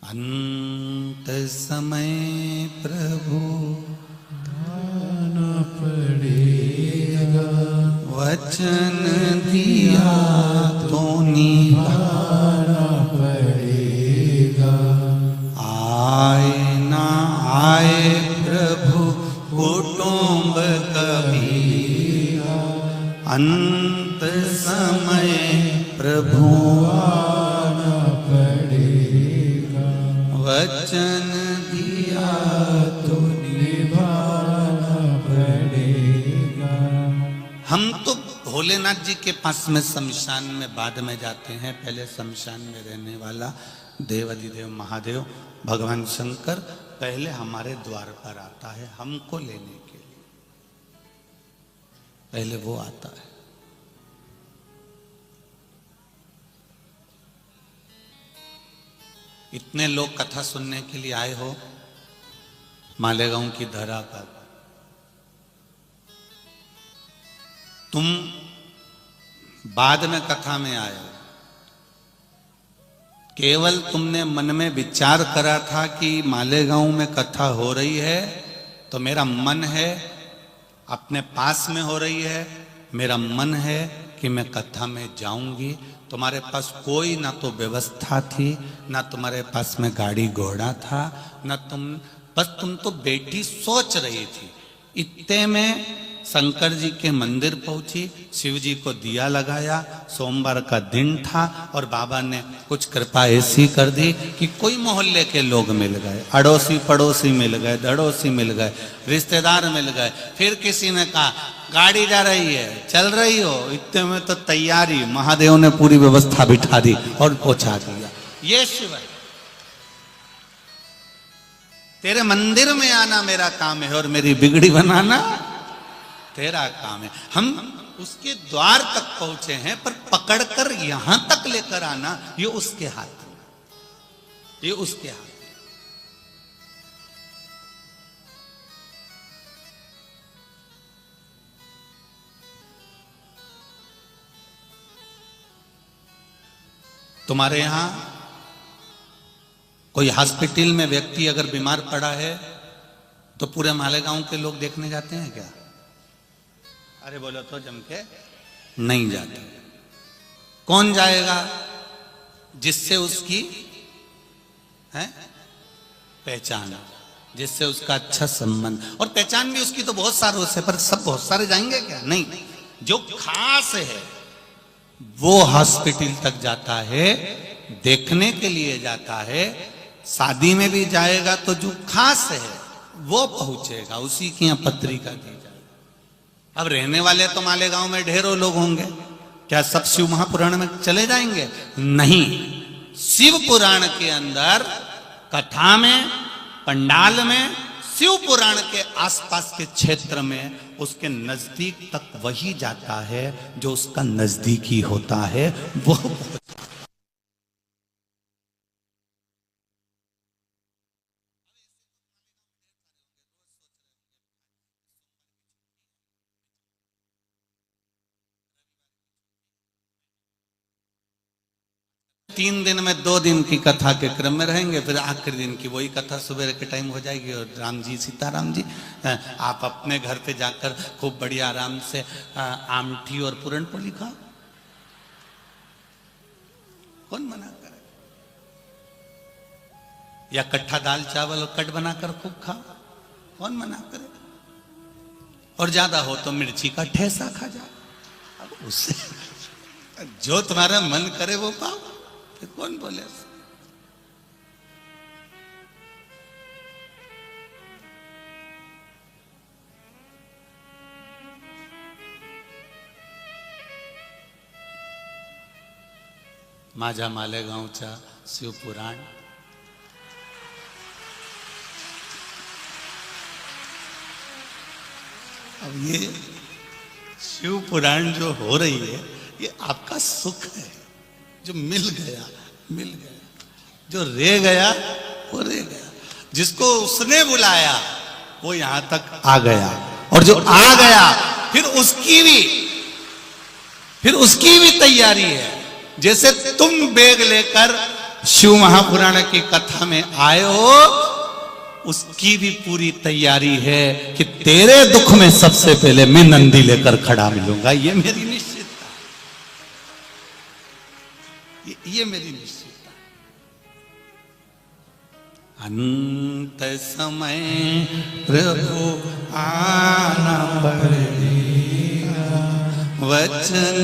अंत समय प्रभु आना पड़ेगा, वचन दिया तो निभाना पड़ेगा। आए ना आए प्रभु कुटुंब कभी, अंत समय प्रभु आना पड़ेगा, वचन दिया तो निभाना पड़ेगा। हम तो भोलेनाथ जी के पास में शमशान में बाद में जाते हैं। पहले शमशान में रहने वाला देवाधिदेव महादेव भगवान शंकर पहले हमारे द्वार पर आता है हमको लेने के लिए। पहले वो आता है। इतने लोग कथा सुनने के लिए आए हो मालेगांव की धरा पर, तुम बाद में कथा में आए हो। केवल तुमने मन में विचार करा था कि मालेगांव में कथा हो रही है तो मेरा मन है अपने पास में हो रही है, मेरा मन है कि मैं कथा में जाऊंगी। तुम्हारे पास कोई ना तो व्यवस्था थी, ना तुम्हारे पास में गाड़ी घोड़ा था, ना तुम तो बेटी सोच रही थी। इतने में शंकर जी के मंदिर पहुंची, शिव जी को दिया लगाया, सोमवार का दिन था और बाबा ने कुछ कृपा ऐसी कर दी कि कोई मोहल्ले के लोग मिल गए, अड़ोसी पड़ोसी मिल गए, धड़ोसी मिल गए, रिश्तेदार मिल गए। फिर किसी ने कहा गाड़ी जा रही है, चल रही हो। इतने में तो तैयारी, महादेव ने पूरी व्यवस्था बिठा दी और पहुंचा दिया। ये शिव है, तेरे मंदिर में आना मेरा काम है और मेरी बिगड़ी बनाना तेरा काम है। हम उसके द्वार तक पहुंचे हैं, पर पकड़कर यहां तक लेकर आना ये उसके हाथ में, ये उसके हाथ में। तुम्हारे यहां कोई हॉस्पिटल में व्यक्ति अगर बीमार पड़ा है तो पूरे मालेगांव के लोग देखने जाते हैं क्या? अरे बोलो तो जम के नहीं जाते। कौन जाएगा? जिससे उसकी है पहचान, जिससे उसका अच्छा संबंध। और पहचान भी उसकी तो बहुत सारों से, पर सब बहुत सारे जाएंगे क्या? नहीं, जो खास है वो हॉस्पिटल तक जाता है, देखने के लिए जाता है। शादी में भी जाएगा तो जो खास है वो पहुंचेगा, उसी की यहाँ पत्रिका दी जाएगी। अब रहने वाले तो मालेगांव में ढेरों लोग होंगे, क्या सब शिव महापुराण में चले जाएंगे? नहीं, शिव पुराण के अंदर कथा में, पंडाल में, शिव पुराण के आसपास के क्षेत्र में उसके नजदीक तक वही जाता है जो उसका नजदीकी होता है। वो 3 दिन में 2 दिन की कथा के क्रम में रहेंगे, फिर आखिरी दिन की वही कथा सुबह के टाइम हो जाएगी। और राम जी, सीताराम जी, आप अपने घर पे जाकर खूब बढ़िया आराम से आमठी और पूरन पोली खाओ, कौन मना करे? या कट्ठा दाल चावल और कट बनाकर खूब खाओ, कौन मना करे? और ज्यादा हो तो मिर्ची का ठेसा खा जाओ, अब उससे जो तुम्हारा मन करे वो पाओ, फिर कौन बोले? माझा मालेगावचा शिवपुराण अब ये शिव पुराण जो हो रही है ये आपका सुख है, जो मिल गया मिल गया, जो रह गया वो रह गया, जिसको उसने बुलाया वो यहां तक आ गया, और जो आ गया फिर उसकी भी तैयारी है। जैसे तुम बैग लेकर शिव महापुराण की कथा में आए हो, उसकी भी पूरी तैयारी है कि तेरे दुख में सबसे पहले मैं नंदी लेकर खड़ा मिलूंगा। ये मेरी निश्चितता, ये मेरी निश्चितता। अंत समय प्रभु आना पड़ेगा, वचन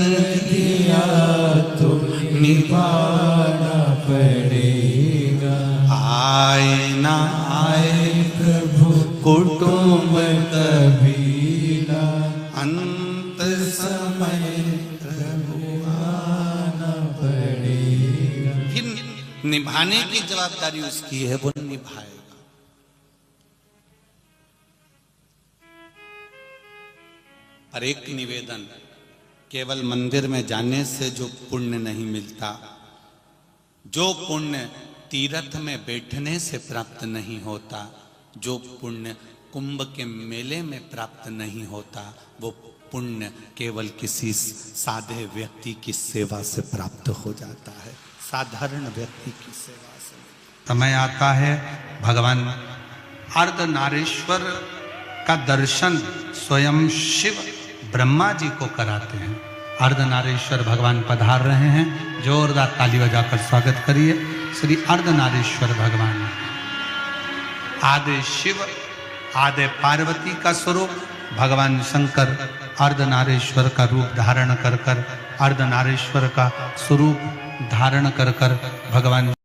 दिया तो निभाना पड़ेगा। आए ना आए प्रभु कुटुंब कबीला, अंत समय प्रभु आना पड़ेगा। फिर निभाने की जवाबदारी उसकी है, वो निभाएगा। और एक निवेदन, केवल मंदिर में जाने से जो पुण्य नहीं मिलता, जो पुण्य तीर्थ में बैठने से प्राप्त नहीं होता, जो पुण्य कुंभ के मेले में प्राप्त नहीं होता, वो पुण्य केवल किसी साधे व्यक्ति की सेवा से प्राप्त हो जाता है, साधारण व्यक्ति की सेवा से। समय आता है भगवान अर्धनारीश्वर का दर्शन स्वयं शिव ब्रह्मा जी को कराते हैं। अर्धनारीश्वर भगवान पधार रहे हैं, जोरदार ताली बजाकर स्वागत करिए श्री अर्धनारीश्वर भगवान। आदि शिव आदि पार्वती का स्वरूप भगवान शंकर अर्धनारीश्वर का रूप धारण कर अर्धनारीश्वर का स्वरूप धारण कर भगवान